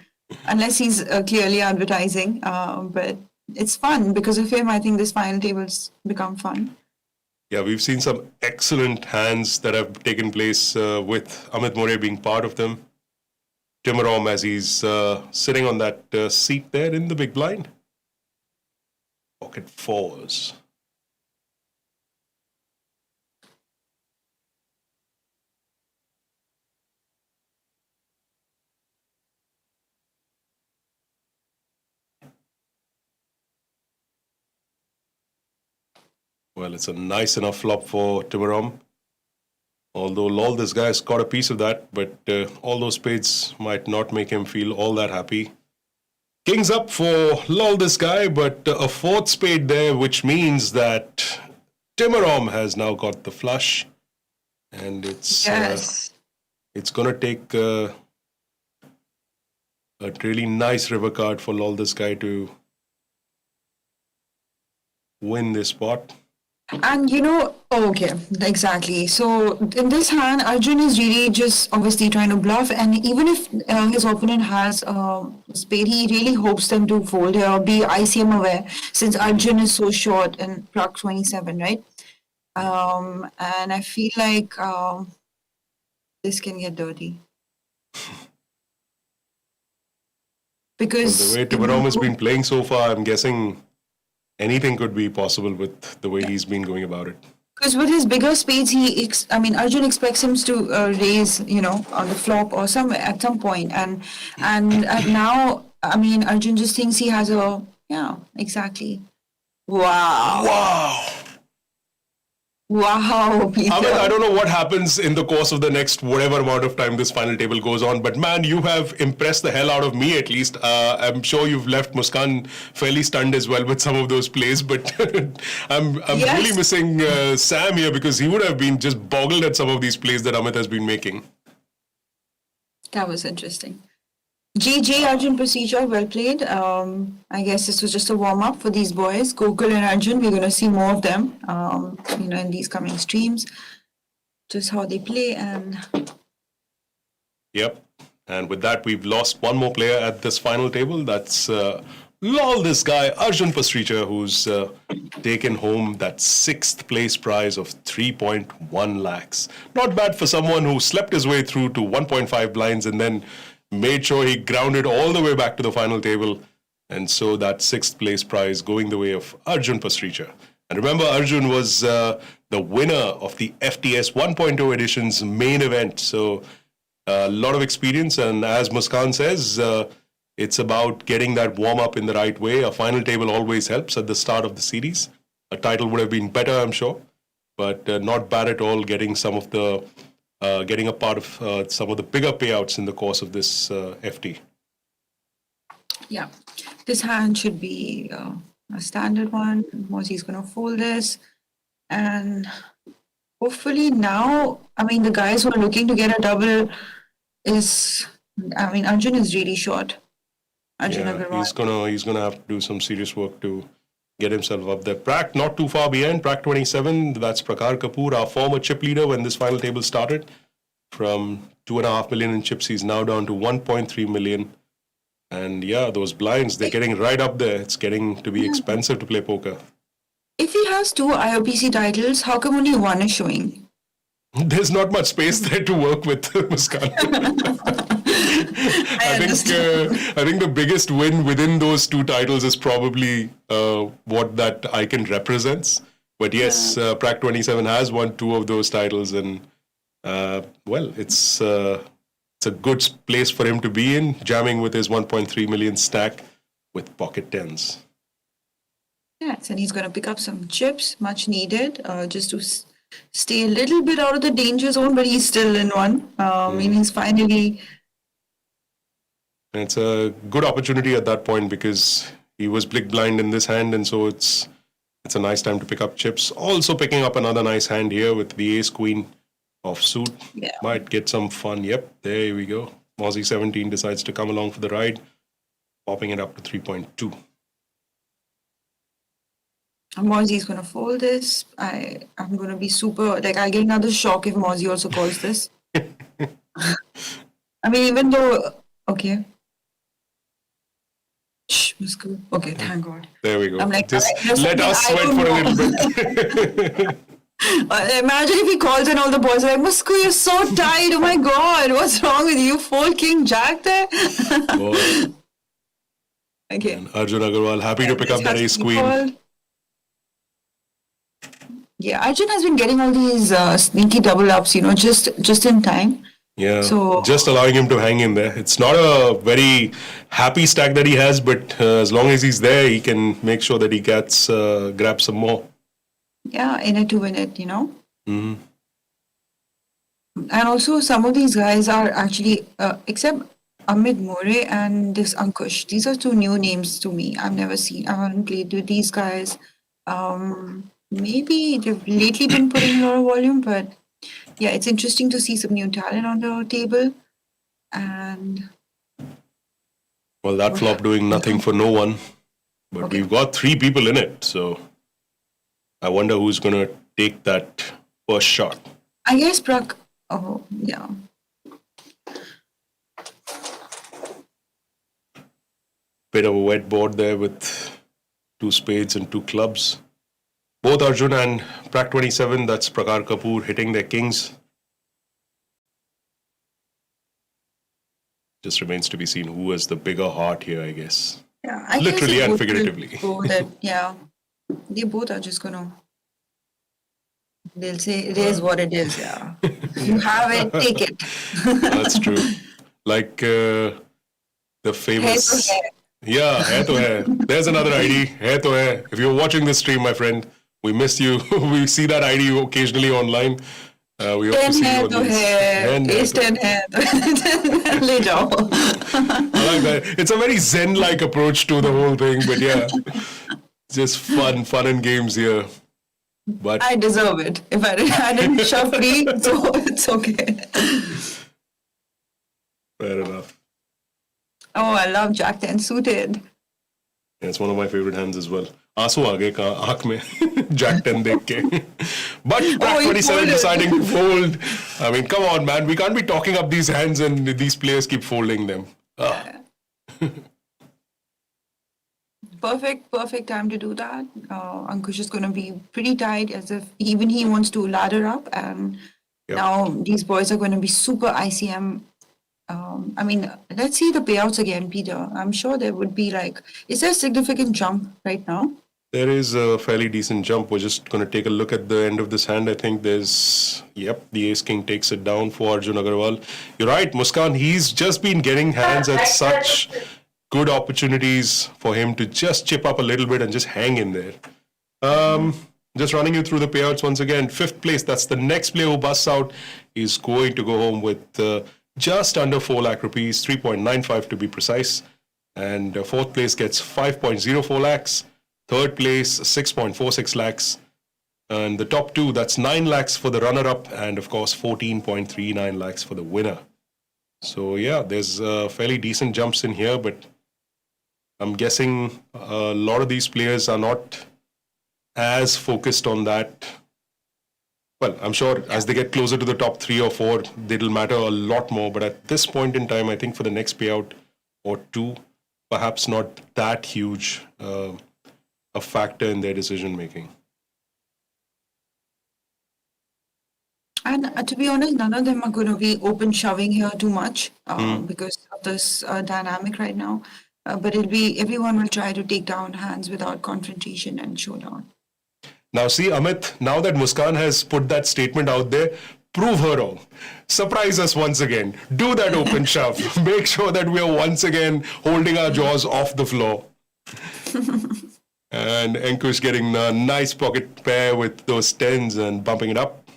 unless he's clearly advertising. But it's fun because of him. I think this final table's become fun. Yeah, we've seen some excellent hands that have taken place with Amit More being part of them. Timurom as he's sitting on that seat there in the big blind. Pocket fours. Well, it's a nice enough flop for Timurom. Although lol, this guy's got a piece of that, but all those spades might not make him feel all that happy. King's up for lol, this guy, but a 4th spade there, which means that Timurom has now got the flush. And it's going to take a really nice river card for lol, this guy to win this spot. And okay, exactly. So in this hand, Arjun is really just obviously trying to bluff. And even if his opponent has spade, he really hopes them to fold here or be ICM aware, since Arjun is so short in Prague 27, right? And I feel like this can get dirty. Well, Because the way Tiburon has been playing so far, I'm guessing anything could be possible with the way he's been going about it. Because with his bigger spades, Arjun expects him to raise, on the flop or at some point, and now, Arjun just thinks he has exactly. Wow, Peter. I don't know what happens in the course of the next whatever amount of time this final table goes on, but man, you have impressed the hell out of me at least. I'm sure you've left Muskan fairly stunned as well with some of those plays, but I'm really missing Sam here because he would have been just boggled at some of these plays that Amit has been making. That was interesting. GG Arjun Pasricha, well played. I guess this was just a warm up for these boys. Gokul and Arjun, we're going to see more of them, in these coming streams. Just how they play and. Yep. And with that, we've lost one more player at this final table. That's this guy, Arjun Pasricha, who's taken home that 6th place prize of 3.1 lakhs. Not bad for someone who slept his way through to 1.5 blinds and then made sure he grounded all the way back to the final table. And so that 6th place prize going the way of Arjun Pasricha. And remember, Arjun was the winner of the FTS 1.0 edition's main event. So a lot of experience. And as Muskan says, it's about getting that warm-up in the right way. A final table always helps at the start of the series. A title would have been better, I'm sure. But not bad at all getting some of the getting a part of some of the bigger payouts in the course of this FT. Yeah, this hand should be a standard one. Mozzie's going to fold this. And hopefully now, the guys who are looking to get a double Arjun is really short. Arjun Agarwal. He's gonna have to do some serious work to get himself up there. Prak not too far behind. Prak 27. That's Prakhar Kapoor, our former chip leader when this final table started. From 2.5 million in chips, he's now down to 1.3 million. And yeah, those blinds, they're getting right up there. It's getting to be expensive to play poker. If he has 2 IOPC titles, how come only one is showing? There's not much space there to work with, Muskan. I think the biggest win within those 2 titles is probably what that icon represents. But yes, Prak 27 has won 2 of those titles, and it's a good place for him to be in, jamming with his 1.3 million stack with pocket tens. Yes, and he's going to pick up some chips, much needed, just to stay a little bit out of the danger zone, but he's still in one. He's finally. And it's a good opportunity at that point because he was big blind in this hand, and so it's a nice time to pick up chips. Also picking up another nice hand here with the ace queen offsuit. Yeah. Might get some fun. Yep, there we go. Mozzie 17 decides to come along for the ride, popping it up to 3.2. Mozzie's going to fold this. I'm going to be super, I'll get another shock if Mozzie also calls this. Even though, okay. Shh, Musku. Okay, thank God. There we go. I'm like, just let us sweat for a little bit. Imagine if he calls and all the boys are like, Musku, you're so tight. Oh my God, what's wrong with you? Fold King Jack there? Okay. And Arjun Agarwal, happy to pick up that ace queen. Yeah, Arjun has been getting all these sneaky double ups, just in time. Yeah, so just allowing him to hang in there. It's not a very happy stack that he has, but as long as he's there, he can make sure that he grabs some more. Yeah, in it to win it, Mm-hmm. And also, some of these guys are actually, except Amit More and this Ankush, these are 2 new names to me. I haven't played with these guys. Maybe they've lately been putting a lot of volume, but yeah, it's interesting to see some new talent on the table. And well, that flop doing nothing for no one, but we've got 3 people in it, so I wonder who's going to take that first shot. I guess Prak. Oh, yeah. Bit of a wet board there with 2 spades and 2 clubs. Both Arjun and Prak 27, that's Prakhar Kapoor hitting their kings. Just remains to be seen who has the bigger heart here, I guess. Yeah, I Literally guess and both will figuratively. go that, yeah, they both are just gonna. They'll say it is what it is. Yeah, you have it, take it. That's true. Like the Hai to famous. hai. Yeah, hai to hai. There's another ID. Hai to hai. If you're watching this stream, my friend, we missed you. We see that ID occasionally online. We hope to Ten see you hai on to these. hai. Ace 10 hai. Le jao. I like that. It's a very zen-like approach to the whole thing, but yeah, just fun and games here. But I deserve it. If I didn't shove free, so it's okay. fair enough. Oh, I love Jack 10 suited. Yeah, it's one of my favorite hands as well. आंसू आ गए आंख में Jack 10 देख के. But Prak 27 folded. deciding to fold. I mean, come on, man. We can't be talking up these hands and these players keep folding them. Perfect time to do that. Ankush is going to be pretty tight, as if even he wants to ladder up, and now these boys are going to be super ICM. I mean, let's see the payouts again, Peter. I'm sure there would be is there a significant jump right now? There is a fairly decent jump. We're just going to take a look at the end of this hand. I think there's, the ace king takes it down for Arjun Agarwal. You're right, Muskan, he's just been getting hands at such good opportunities for him to just chip up a little bit and just hang in there. Just running you through the payouts once again. 5th place, that's the next player who busts out, is going to go home with just under 4 lakh rupees, 3.95 to be precise. And 4th place gets 5.04 lakhs. 3rd place, 6.46 lakhs. And the top 2, that's 9 lakhs for the runner-up, and of course 14.39 lakhs for the winner. So yeah, there's fairly decent jumps in here, but I'm guessing a lot of these players are not as focused on that. Well, I'm sure as they get closer to the top 3 or 4, it'll matter a lot more. But at this point in time, I think for the next payout or 2, perhaps not that huge a factor in their decision making. And to be honest, none of them are going to be open shoving here too much because of this dynamic right now. But everyone will try to take down hands without confrontation and showdown. Now see, Amit, now that Muskan has put that statement out there, prove her wrong. Surprise us once again. Do that open shove. Make sure that we are once again holding our jaws off the floor. And Ankush getting a nice pocket pair with those 10s and bumping it up.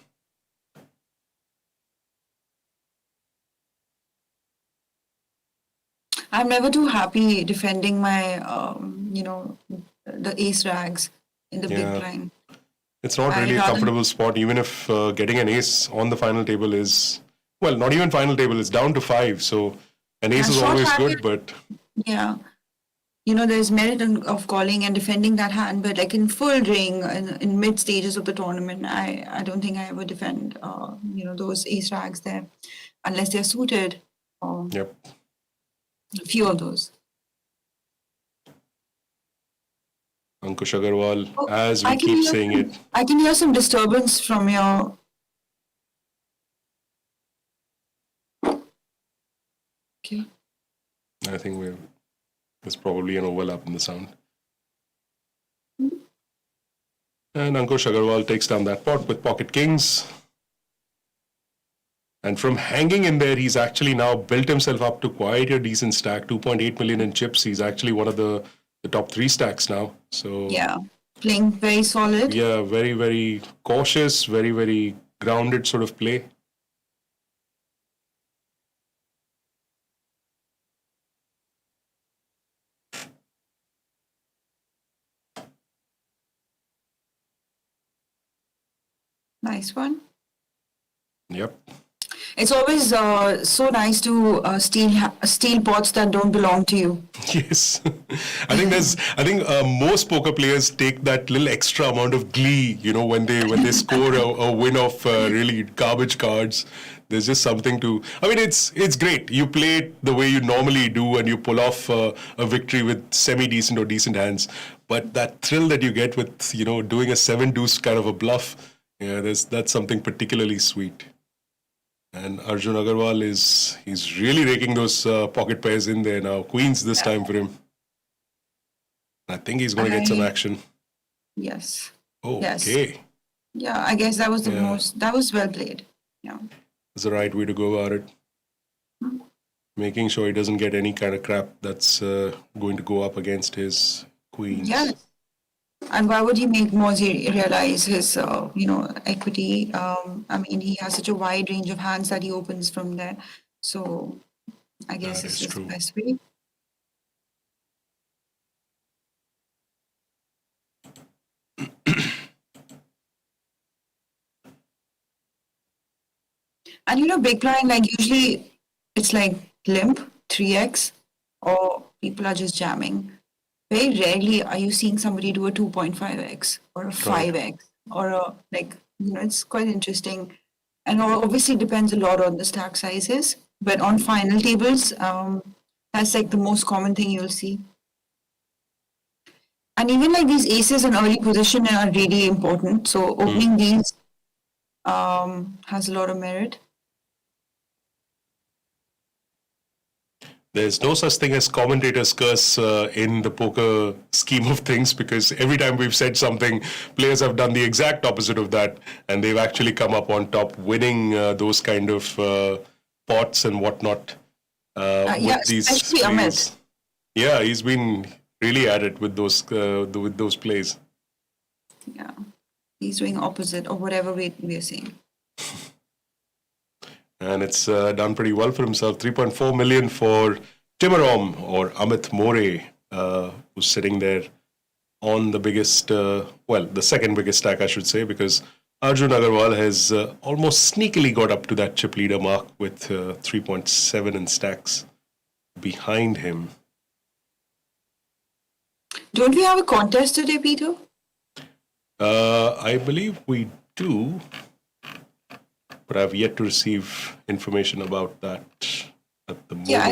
I'm never too happy defending my, the ace rags in the big blind. It's not really a comfortable spot, even if getting an ace on the final table is, well, not even final table, it's down to 5. So an ace is always good, but... Yeah. There's merit of calling and defending that hand, but in full ring, in mid stages of the tournament, I don't think I ever defend, those ace rags there, unless they're suited. Yep. A few of those. Ankush Agarwal, as we keep saying it. I can hear some disturbance from your... Okay. I think there's probably an overlap in the sound. And Ankush Agarwal takes down that pot with pocket kings. And from hanging in there, he's actually now built himself up to quite a decent stack, 2.8 million in chips. He's actually one of the top 3 stacks now. So yeah, playing very solid. Yeah, very, very cautious, very, very grounded sort of play. Nice one. Yep. It's always so nice to steal pots that don't belong to you. Yes, I think most poker players take that little extra amount of glee, when they score a win of really garbage cards. There's just something to. I mean, it's great. You play it the way you normally do, and you pull off a victory with semi-decent or decent hands. But that thrill that you get with doing a 7-deuce kind of a bluff, that's something particularly sweet. And Arjun Agarwal he's really raking those pocket pairs in there now. Queens this time for him. I think he's going to get some action. Yes. Oh, Yes. okay. Yeah, I guess that was that was well played. Yeah. That's the right way to go about it. Making sure he doesn't get any kind of crap that's going to go up against his queens. Yes. And why would he make Mozi realize his, equity? I mean, he has such a wide range of hands that he opens from there. So I guess That this is is the true. best way. And big blind, like usually it's like limp, 3x, or people are just jamming. Very rarely are you seeing somebody do a 2.5x or a 5x or it's quite interesting. And obviously depends a lot on the stack sizes, but on final tables, that's like the most common thing you'll see. And even like these aces in early position are really important. So opening these has a lot of merit. There's no such thing as commentator's curse in the poker scheme of things, because every time we've said something, players have done the exact opposite of that, and they've actually come up on top, winning those kind of pots and whatnot with these especially plays. Amit. Yeah, he's been really at it with those plays. Yeah, he's doing opposite or whatever we're saying. And it's done pretty well for himself. 3.4 million for Timarom, or Amit More, who's sitting there on the biggest, the second biggest stack, I should say, because Arjun Agarwal has almost sneakily got up to that chip leader mark with 3.7 in stacks behind him. Don't we have a contest today, Peter? I believe we do, but I've yet to receive information about that at the moment. Yeah,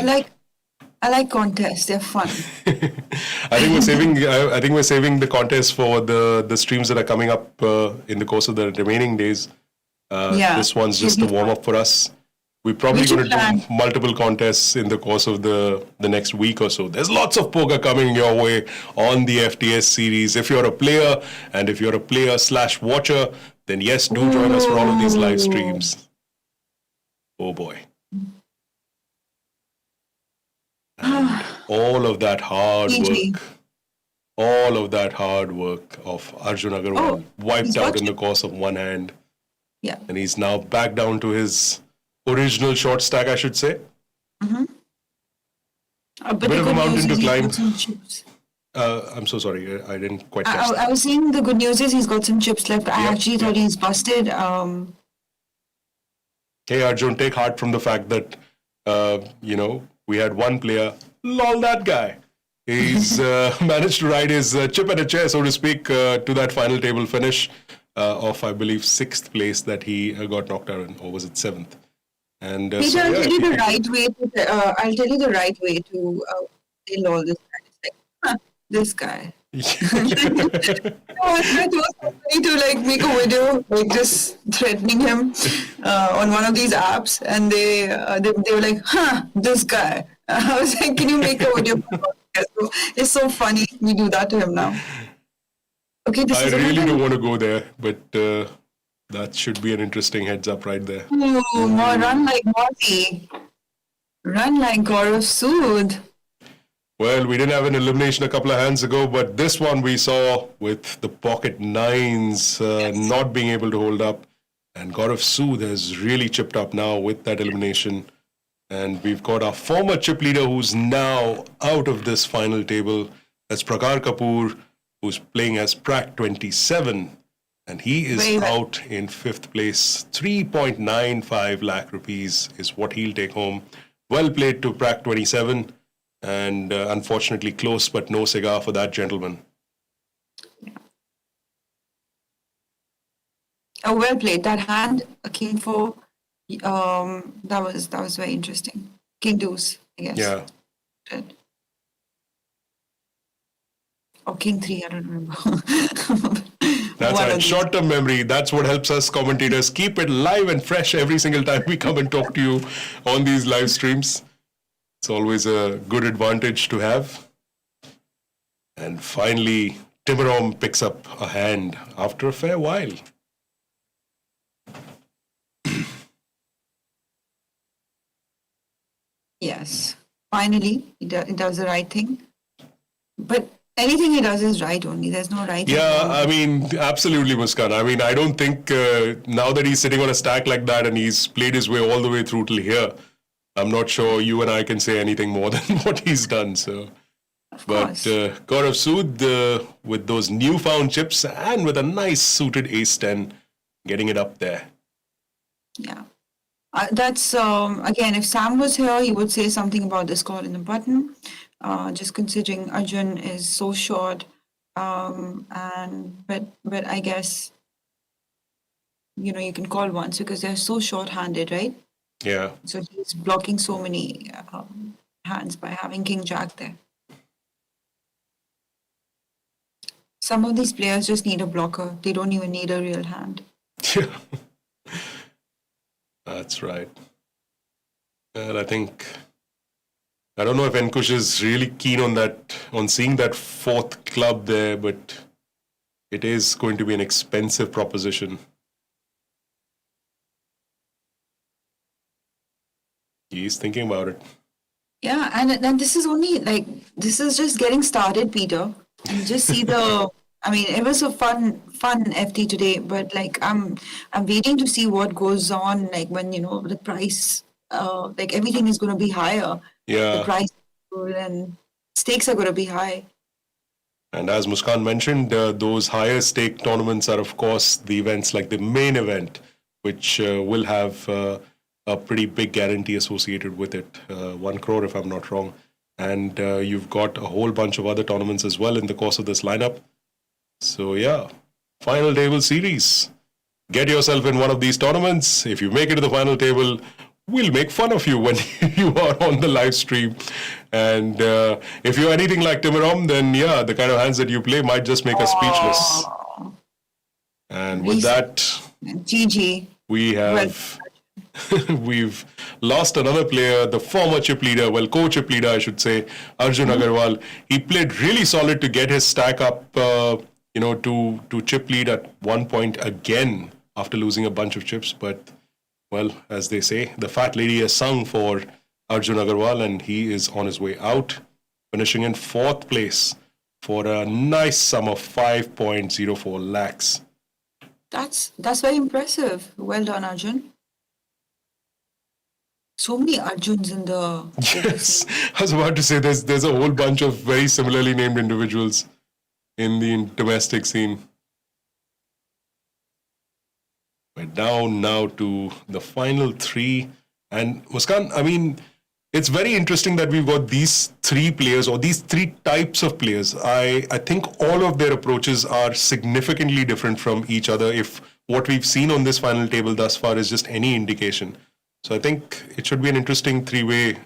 I like contests. They're fun. I think we're saving the contest for the streams that are coming up in the course of the remaining days. This one's just a warm up for us. We're probably going to do multiple contests in the course of the next week or so. There's lots of poker coming your way on the FTS series. If you're a player, and if you're a player/watcher, then yes, do join us for all of these live streams. Oh boy. And all of that hard work of Arjun Agarwal wiped out in the course of one hand. Yeah. And he's now back down to his original short stack, I should say. Mm-hmm. Bit of a mountain to climb. I'm so sorry, I didn't quite catch that. I was saying the good news is he's got some chips left. I actually thought he's busted. Hey Arjun, take heart from the fact that, we had one player, lol, that guy. He's managed to ride his chip at a chair, so to speak, to that final table finish of, I believe, 6th place that he got knocked out in, or was it 7th? And Peter, I'll tell you the right way to tell all this. It's like, this guy. It was funny to make a video, just threatening him on one of these apps, and they were like, this guy. I was like, can you make a video? It's so funny. We do that to him now. Okay, I really don't want to go there, but that should be an interesting heads up right there. Ooh, more run like Mozi. Run like Gaurav Sood. Well, we didn't have an elimination a couple of hands ago, but this one we saw with the pocket nines not being able to hold up. And Gaurav Sood has really chipped up now with that elimination. And we've got our former chip leader who's now out of this final table. That's Prakhar Kapoor, who's playing as Prak 27. And he is Very well. out in 5th place. 3.95 lakh rupees is what he'll take home. Well played to Prac 27. And unfortunately close, but no cigar for that gentleman. Oh, well played. That hand, a king 4, that was very interesting. King deuce, I guess. Yeah. Good. Or king 3, I don't remember. That's One of right. these. Short-term memory. That's what helps us commentators keep it live and fresh every single time we come and talk to you on these live streams. It's always a good advantage to have. And finally, Timirom picks up a hand after a fair while. Yes. Finally, he does the right thing. But anything he does is right only. There's no right. Yeah, I mean, absolutely, Muskan. I mean, I don't think now that he's sitting on a stack like that and he's played his way all the way through till here, I'm not sure you and I can say anything more than what he's done. So, but Gaurav Sood with those newfound chips and with a nice suited ace-10, getting it up there. Yeah. That's, again, if Sam was here, he would say something about the score in the button. Just considering Arjun is so short. But I guess, you can call once because they're so short-handed, right? Yeah. So he's blocking so many hands by having King Jack there. Some of these players just need a blocker. They don't even need a real hand. Yeah. That's right. And I don't know if Enkush is really keen on seeing that 4th club there, but it is going to be an expensive proposition. He's thinking about it. Yeah, and this is just getting started, Peter. And just see it was a fun FT today, but I'm waiting to see what goes on, when the price, everything is going to be higher. Yeah. The price and stakes are going to be high. And as Muskan mentioned, those higher stake tournaments are, of course, the events like the main event, which will have a pretty big guarantee associated with it, 1 crore if I'm not wrong. And you've got a whole bunch of other tournaments as well in the course of this lineup. So yeah, final table series. Get yourself in one of these tournaments. If you make it to the final table, we'll make fun of you when you are on the live stream. And if you're anything like Timirom, then yeah, the kind of hands that you play might just make us speechless. And with that, GG. we have we've lost another player, the former chip leader, co-chip leader, I should say, Arjun Agarwal. He played really solid to get his stack up, to chip lead at one point again after losing a bunch of chips. But, well, as they say, the fat lady has sung for Arjun Agarwal and he is on his way out, finishing in 4th place for a nice sum of 5.04 lakhs. That's very impressive. Well done, Arjun. So many Arjuns in the... Yes, I was about to say there's a whole bunch of very similarly named individuals in the domestic scene. We're down now to the final 3. And Muskan, I mean, it's very interesting that we've got these 3 players or these 3 types of players. I think all of their approaches are significantly different from each other if what we've seen on this final table thus far is just any indication. So I think it should be an interesting 3-way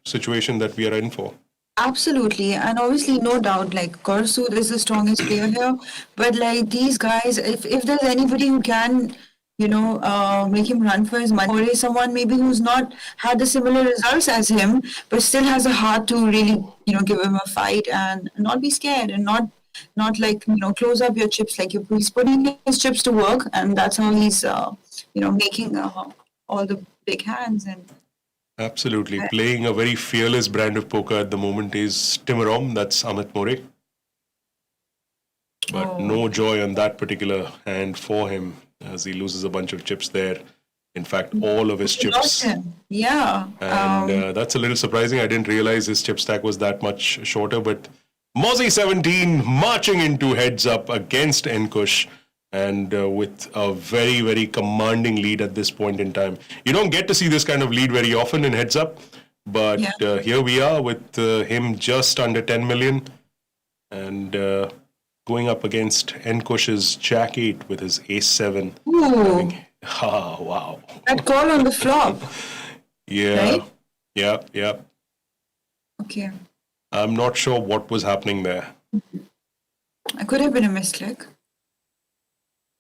situation that we are in for. Absolutely, and obviously, no doubt, Gaurav Sood is the strongest player here. But these guys, if there's anybody who can, make him run for his money, or someone maybe who's not had the similar results as him, but still has a heart to really, give him a fight and not be scared and not close up your chips. He's putting his chips to work, and that's how he's, making all the big hands and. Absolutely. Playing a very fearless brand of poker at the moment is Timirom, that's Amit More. But no joy on that particular hand for him as he loses a bunch of chips there. In fact, all of his chips. Yeah. And that's a little surprising. I didn't realize his chip stack was that much shorter. But Mozzie 17 marching into heads up against Enkush. and with a very, very commanding lead at this point in time. You don't get to see this kind of lead very often in heads up, but here we are with him just under 10 million and going up against Enkush's Jack 8 with his Ace 7. Ooh. Wow. That call on the flop. Yeah. Right? Yeah. Okay. I'm not sure what was happening there. It could have been a misclick.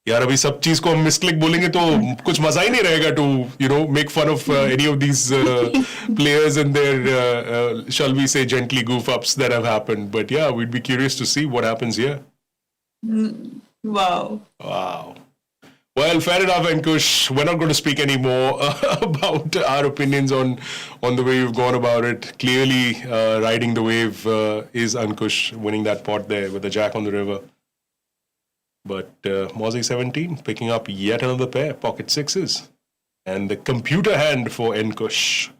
यार अभी सब चीज को हम misclick बोलेंगे तो कुछ मजा ही नहीं रहेगा to make fun of any of these players and their shall we say gently goof ups that have happened, but yeah, we'd be curious to see what happens here. Wow. Well, fair enough, Ankush. We're not going to speak anymore about our opinions on the way you've gone about it. Clearly, riding the wave is Ankush winning that pot there with the Jack on the river. But Mozzie 17 picking up yet another pair, pocket sixes. And the computer hand for Ankush.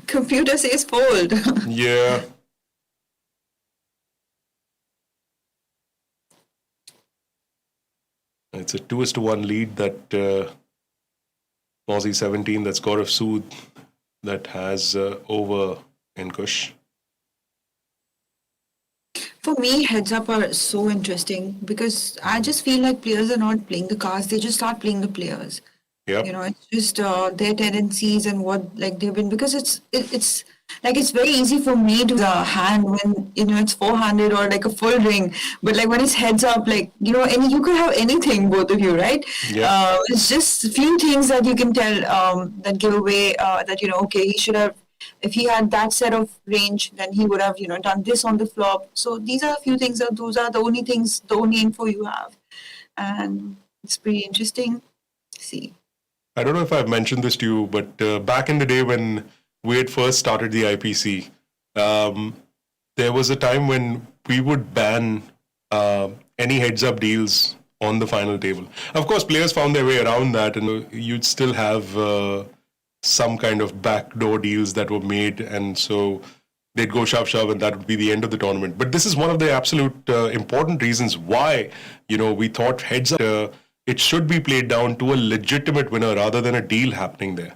Computer says fold. Yeah. It's a 2-1 lead that Mozzie 17, that's Gaurav Sood, that has over Ankush. For me, heads up are so interesting because I just feel like players are not playing the cards; they just start playing the players. Yep. It's just their tendencies and what they've been, because it's like it's very easy for me to hand when it's four-handed or like a full ring, but like when it's heads up, like and you could have anything, both of you, right? Yeah. It's just a few things that you can tell that give away that okay, he should have. If he had that set of range, then he would have, done this on the flop. So these are a few things that those are the only things, the only info you have. And it's pretty interesting to see. I don't know if I've mentioned this to you, but back in the day when we had first started the IPC, there was a time when we would ban any heads-up deals on the final table. Of course, players found their way around that, and you'd still have some kind of backdoor deals that were made, and so they'd go shove, and that would be the end of the tournament. But this is one of the absolute important reasons why, we thought heads up, it should be played down to a legitimate winner rather than a deal happening there.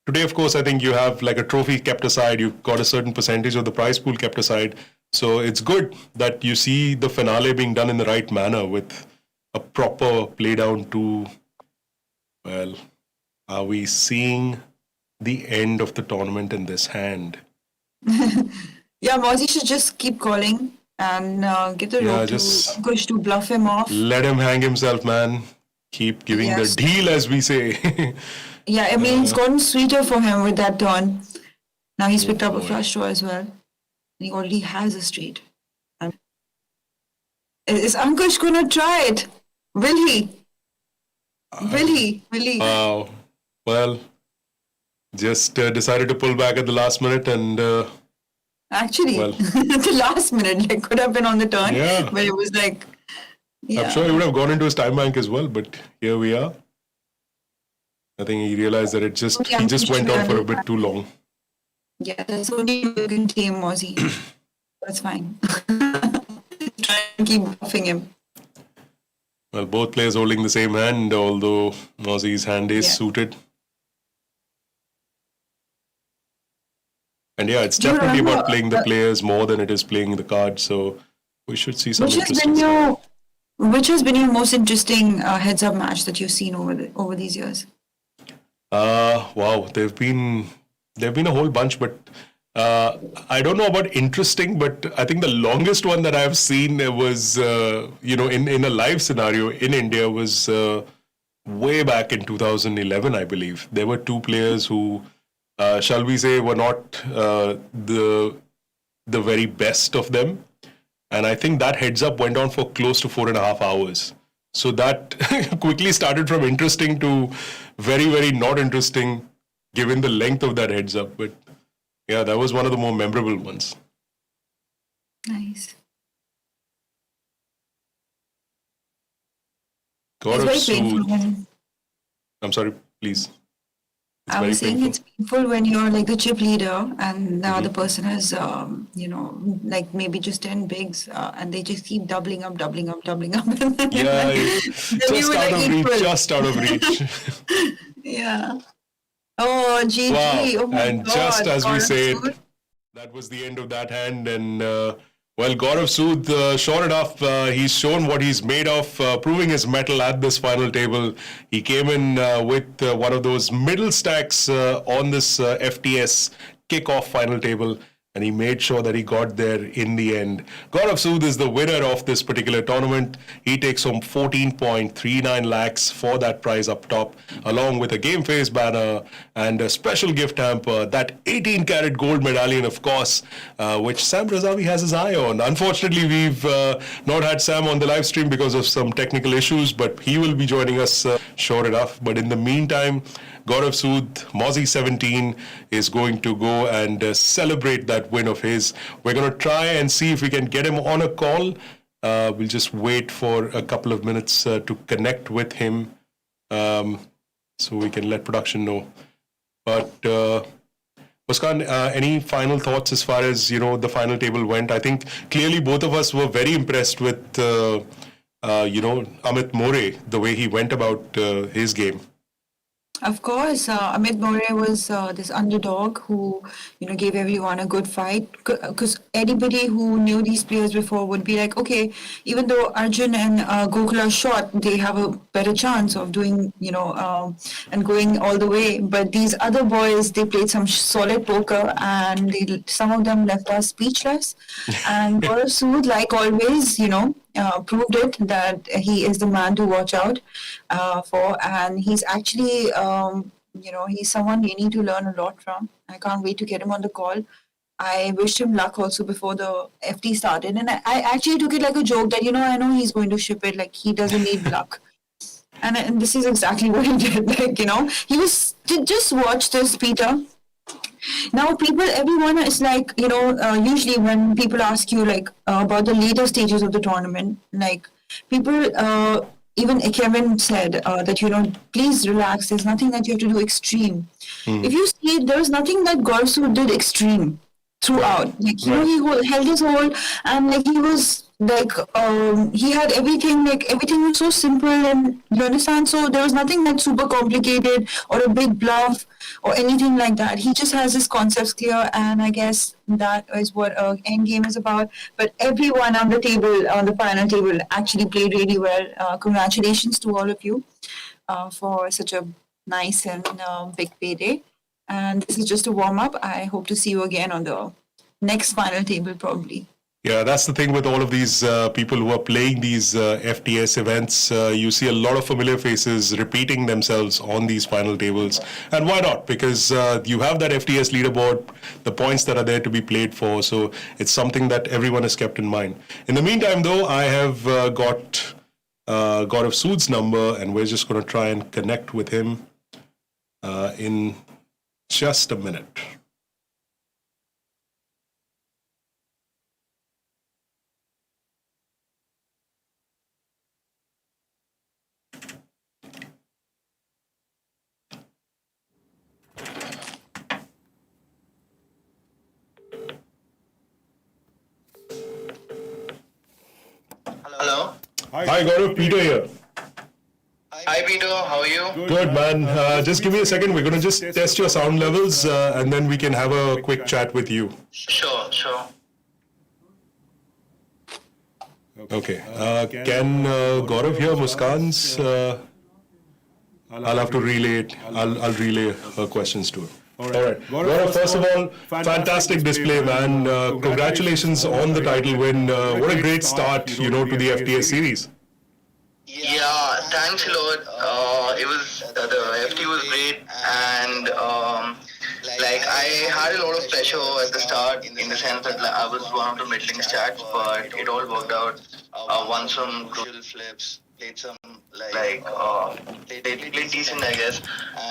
Today, of course, I think you have like a trophy kept aside, you've got a certain percentage of the prize pool kept aside. So it's good that you see the finale being done in the right manner with a proper play down to, well, are we seeing the end of the tournament in this hand? Yeah, Mozzie should just keep calling and get the rope to Ankush to bluff him off. Let him hang himself, man. Keep giving the deal, as we say. Yeah, I mean, it's gotten sweeter for him with that turn. Now he's picked up a flush draw as well. And he already has a straight. Is Ankush going to try it? Will he? Will he? Wow. Well, just decided to pull back at the last minute and... Actually, the last minute, like, could have been on the turn. Yeah. But it was like... Yeah. I'm sure he would have gone into his time bank as well, but here we are. I think he realized that he just went on for a bit too long. Yeah, that's only you can team Mozzie. That's fine. Try and keep buffing him. Well, both players holding the same hand, although Mozzie's hand is suited. And it's definitely about playing the players more than it is playing the cards. So we should see some interesting stuff. Which has been your most interesting heads-up match that you've seen over these years? Wow, there've been a whole bunch, but I don't know about interesting, but I think the longest one that I've seen was in a live scenario in India was way back in 2011, I believe. There were two players who, shall we say, were not the very best of them. And I think that heads up went on for close to 4.5 hours. So that quickly started from interesting to very, very not interesting, given the length of that heads up. But yeah, that was one of the more memorable ones. Nice. Gaurav Sood. I'm sorry, please. It's I very was saying painful. it's painful when you're like the chip leader and the other person has, like maybe just 10 bigs and they just keep doubling up, doubling up, doubling up. And Yeah, then you just were out like of reach, equal. just out of reach. Yeah. Oh, Wow. GG. Oh my And just God. as we Gaurav say it, Sood. that was the end of that hand. And well, Gaurav Sood, sure enough, he's shown what he's made of, proving his mettle at this final table. He came in with one of those middle stacks on this FTS kickoff final table. And he made sure that he got there in the end. Gaurav Sood is the winner of this particular tournament. He takes home 14.39 lakhs for that prize up top, along with a game face banner and a special gift hamper, that 18 karat gold medallion, of course, which Sam Razavi has his eye on. Unfortunately, we've not had Sam on the live stream because of some technical issues, but he will be joining us sure enough. But in the meantime, Gaurav Sood, Mozzie 17, is going to go and celebrate that win of his. We're going to try and see if we can get him on a call. We'll just wait for a couple of minutes to connect with him, so we can let production know. But Muskan, any final thoughts as far as the final table went? I think clearly both of us were very impressed with Amit More, the way he went about his game. Of course, Amit More was this underdog who, gave everyone a good fight. Because anybody who knew these players before would be like, okay, even though Arjun and Gokul are short, they have a better chance of doing, and going all the way. But these other boys, they played some solid poker, and some of them left us speechless. And Gaurav Sood, like always, proved it that he is the man to watch out for, and he's actually, he's someone we need to learn a lot from. I can't wait to get him on the call. I wished him luck also before the FT started, and I actually took it like a joke that I know he's going to ship it, like he doesn't need luck. And this is exactly what he did. Like he was just watch this, Peter. Now, everyone is like, usually when people ask you like about the later stages of the tournament, like people, even Kevin said that, please relax. There's nothing that you have to do extreme. If you see, there's nothing that Gaurav Sood did extreme throughout. Like, he held his hold, and like he was like, he had everything, like everything was so simple, and you understand? So there was nothing like super complicated or a big bluff or anything like that. He just has his concepts clear, and I guess that is what end game is about. But everyone on the table, on the final table, actually played really well. Congratulations to all of you for such a nice and big payday. And this is just a warm up. I hope to see you again on the next final table, probably. Yeah, that's the thing with all of these people who are playing these FTS events. You see a lot of familiar faces repeating themselves on these final tables. And why not? Because you have that FTS leaderboard, the points that are there to be played for. So it's something that everyone has kept in mind. In the meantime, though, I have got Gaurav Sood's number, and we're just going to try and connect with him in just a minute. Hello. Hi, Gaurav. Peter here. Hi, Peter. How are you? Good, man. Just give me a second. We're going to just test your sound levels, and then we can have a quick chat with you. Sure. Okay. Can Gaurav hear Muskan's? I'll have to relay it. I'll relay her questions to him. All right. Gaurav, first of all, fantastic display, man. Congratulations on the title win. What a great start, to the FTS series. Yeah, thanks a lot. It was the FT was great, and like I had a lot of pressure at the start in the sense that I was one of the middling stats, but it all worked out. Won some crucial flips, played some played decent, I guess,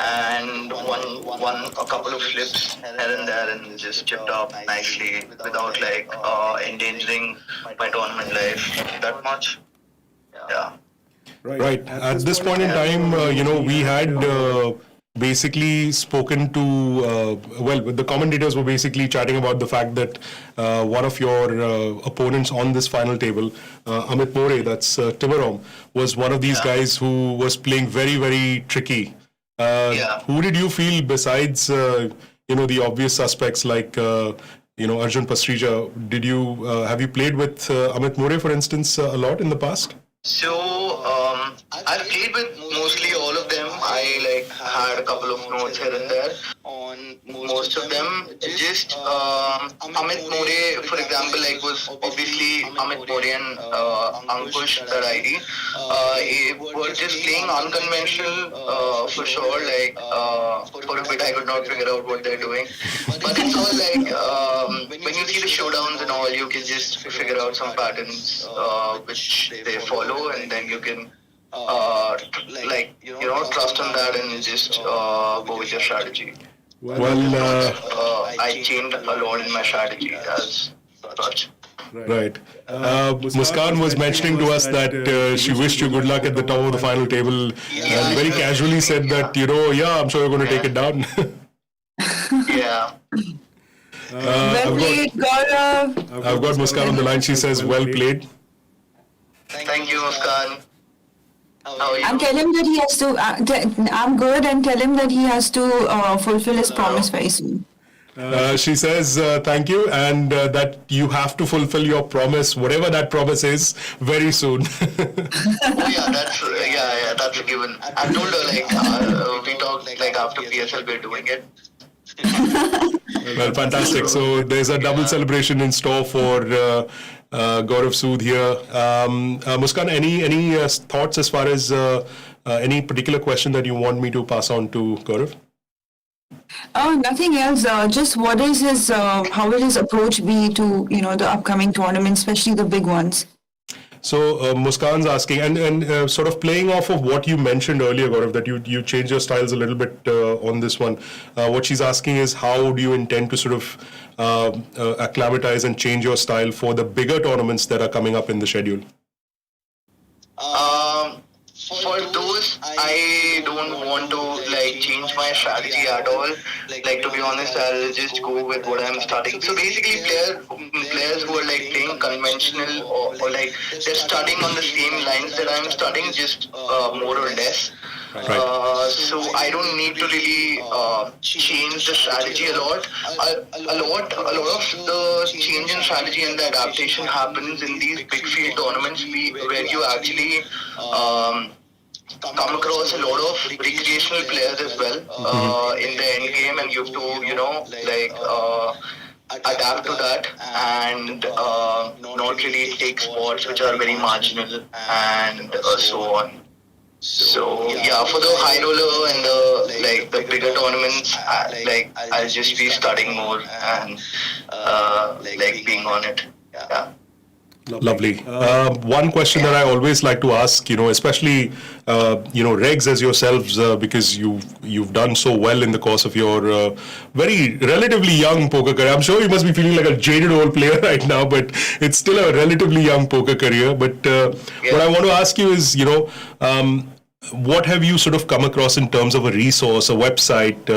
and won a couple of flips here and there, and just chipped up nicely without endangering my tournament life that much. Yeah. Right. At this point in time, we had basically spoken to, the commentators were basically chatting about the fact that one of your opponents on this final table, Amit More, that's Timarom, was one of these guys who was playing very, very tricky. Who did you feel besides, the obvious suspects like, Arjun Pasricha? Have you played with Amit More, for instance, a lot in the past? So, I've played with mostly all of them. I had a couple of notes here and there on most of them. Just Amit More, for example, was obviously Amit More and Ankush, that ID. Were just playing unconventional for sure. For a bit, I could not figure out what they're doing. But it's all when you see the showdowns and all, you can just figure out some patterns which they follow, and then you can trust on that and just go with your strategy. I changed a lot in my strategy as such. Right. Muskan was mentioning to us that she wished you good luck at the top of the final table, and very casually said that, I'm sure you're going to take it down. Yeah. Well played, Gaurav. I've got Muskan on the line. She says, well played. Thank you, Muskan. How are you? And tell him that he has to, I'm good, and tell him that he has to fulfill his promise very soon. She says, thank you, and that you have to fulfill your promise, whatever that promise is, very soon. That's a given. I told her, we talked, after PSL, we're doing it. Well, fantastic. So there's a double celebration in store for Gaurav Sood here. Muskan, any thoughts as far as any particular question that you want me to pass on to Gaurav? Oh, nothing else. Just what is his, how will his approach be to, the upcoming tournaments, especially the big ones? So Muskan's asking, and sort of playing off of what you mentioned earlier, Gaurav, that you changed your styles a little bit on this one. What she's asking is, how do you intend to sort of acclimatize and change your style for the bigger tournaments that are coming up in the schedule? For those, I don't want to change my strategy at all. To be honest, I'll just go with what I'm starting. So basically, players who are playing conventional or they're starting on the same lines that I'm starting, just more or less. Right. So I don't need to really change the strategy a lot. A lot of the change in strategy and the adaptation happens in these big field tournaments where you actually come across a lot of recreational players as well in the end game, and you have to adapt to that and not really take spots which are very marginal and so on. So yeah, for the high roller and the bigger tournaments, I'll just be studying more and being on it. Yeah. Lovely. One question that I always like to ask, especially regs as yourselves, because you've done so well in the course of your very relatively young poker career. I'm sure you must be feeling like a jaded old player right now, but it's still a relatively young poker career. But what I want to ask you is, what have you sort of come across in terms of a resource, a website,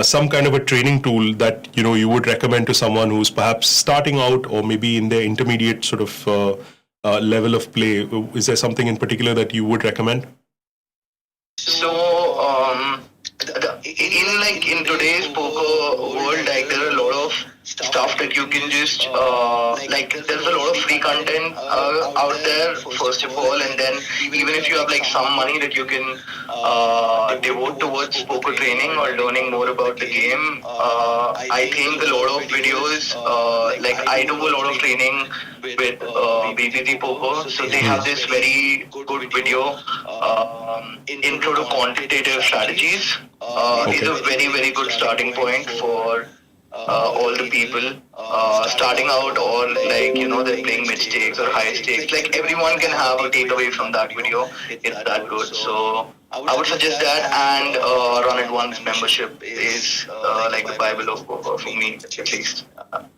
some kind of a training tool that you would recommend to someone who's perhaps starting out or maybe in their intermediate sort of level of play? Is there something in particular that you would recommend? So in today's poker world, there are a lot of stuff that you can just there's a lot of free content out there, first of all, and then even if you have some money that you can devote towards poker training or learning more about the game, I think a lot of videos, I do a lot of training with BBT Poker, so they have this very good video, intro to quantitative strategies. Is a very, very good starting point for all the people starting out, or they're playing mid stakes or high stakes. Everyone can have a takeaway from that video. It's that good. So I would suggest that, and Run It Once membership is the Bible of poker for me, at least.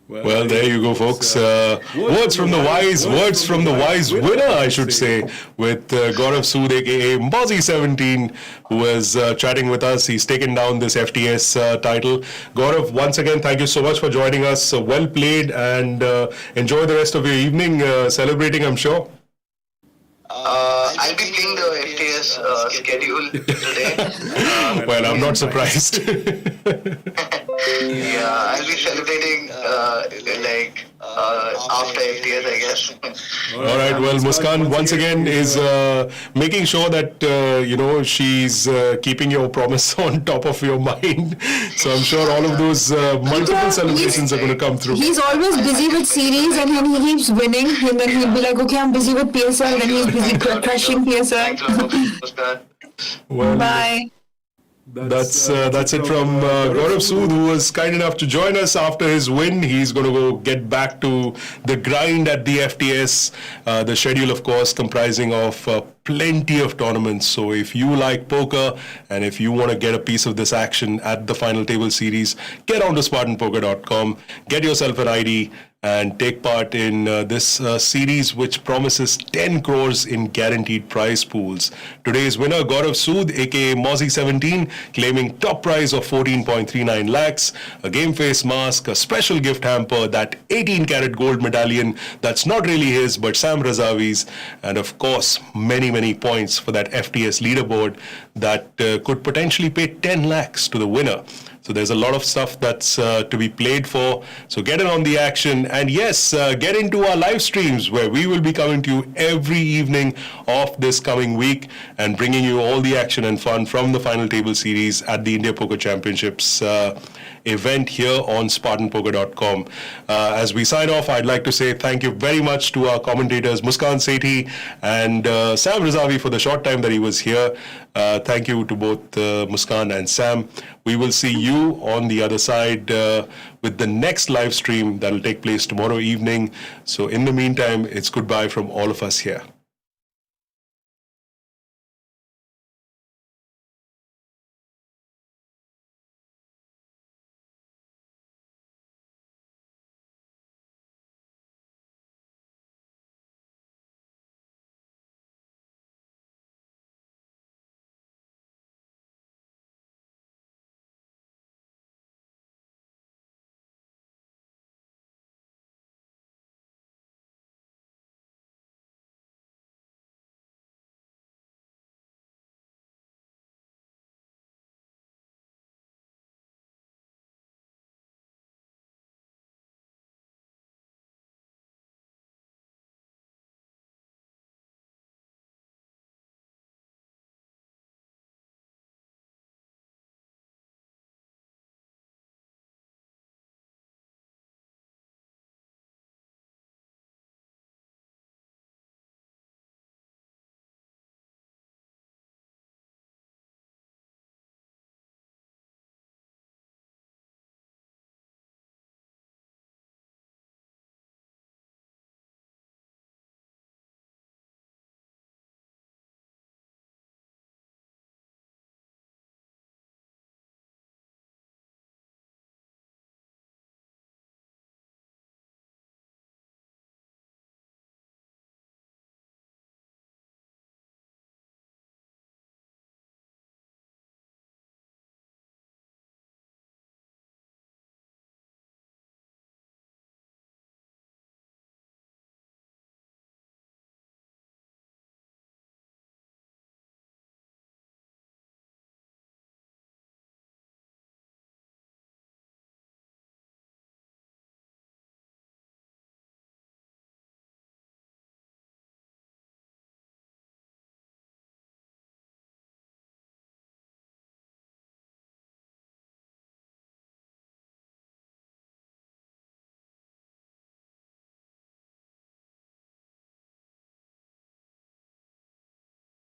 Well, there you go, folks. Words from the wise winner, I should say, with Gaurav Sood, aka Mozzie 17, who was chatting with us. He's taken down this FTS title. Gaurav, once again, thank you so much for joining us. Well played, and enjoy the rest of your evening celebrating, I'm sure. I'll be playing the FTS schedule today. Well, I'm not surprised. Yeah, I'll be celebrating after FTS, I guess. All right. Well, Muskan once again is making sure that she's keeping your promise on top of your mind. So I'm sure all of those multiple celebrations are going to come through. He's always busy with series, and then he keeps winning, and then he'll be like, okay, I'm busy with PSL, and then he's busy crushing Thanks a lot, PSL. Muskan. Well, Bye. that's it from Gaurav Sood, who was kind enough to join us after his win. He's going to go get back to the grind at the FTS. The schedule, of course, comprising of plenty of tournaments. So if you like poker and if you want to get a piece of this action at the Final Table series, get on to SpartanPoker.com, get yourself an ID, and take part in this series, which promises 10 crores in guaranteed prize pools. Today's winner, Gaurav Sood, aka Mozzie 17, claiming top prize of 14.39 lakhs, a game face mask, a special gift hamper, that 18-carat gold medallion that's not really his but Sam Razavi's, and of course many points for that FTS leaderboard that could potentially pay 10 lakhs to the winner. So there's a lot of stuff that's to be played for. So get in on the action. And yes, get into our live streams, where we will be coming to you every evening of this coming week and bringing you all the action and fun from the Final Table series at the India Poker Championships event here on SpartanPoker.com. As we sign off, I'd like to say thank you very much to our commentators, Muskan Sethi and Sam Razavi, for the short time that he was here. Thank you to both Muskan and Sam. We will see you on the other side with the next live stream that will take place tomorrow evening. So in the meantime, it's goodbye from all of us here.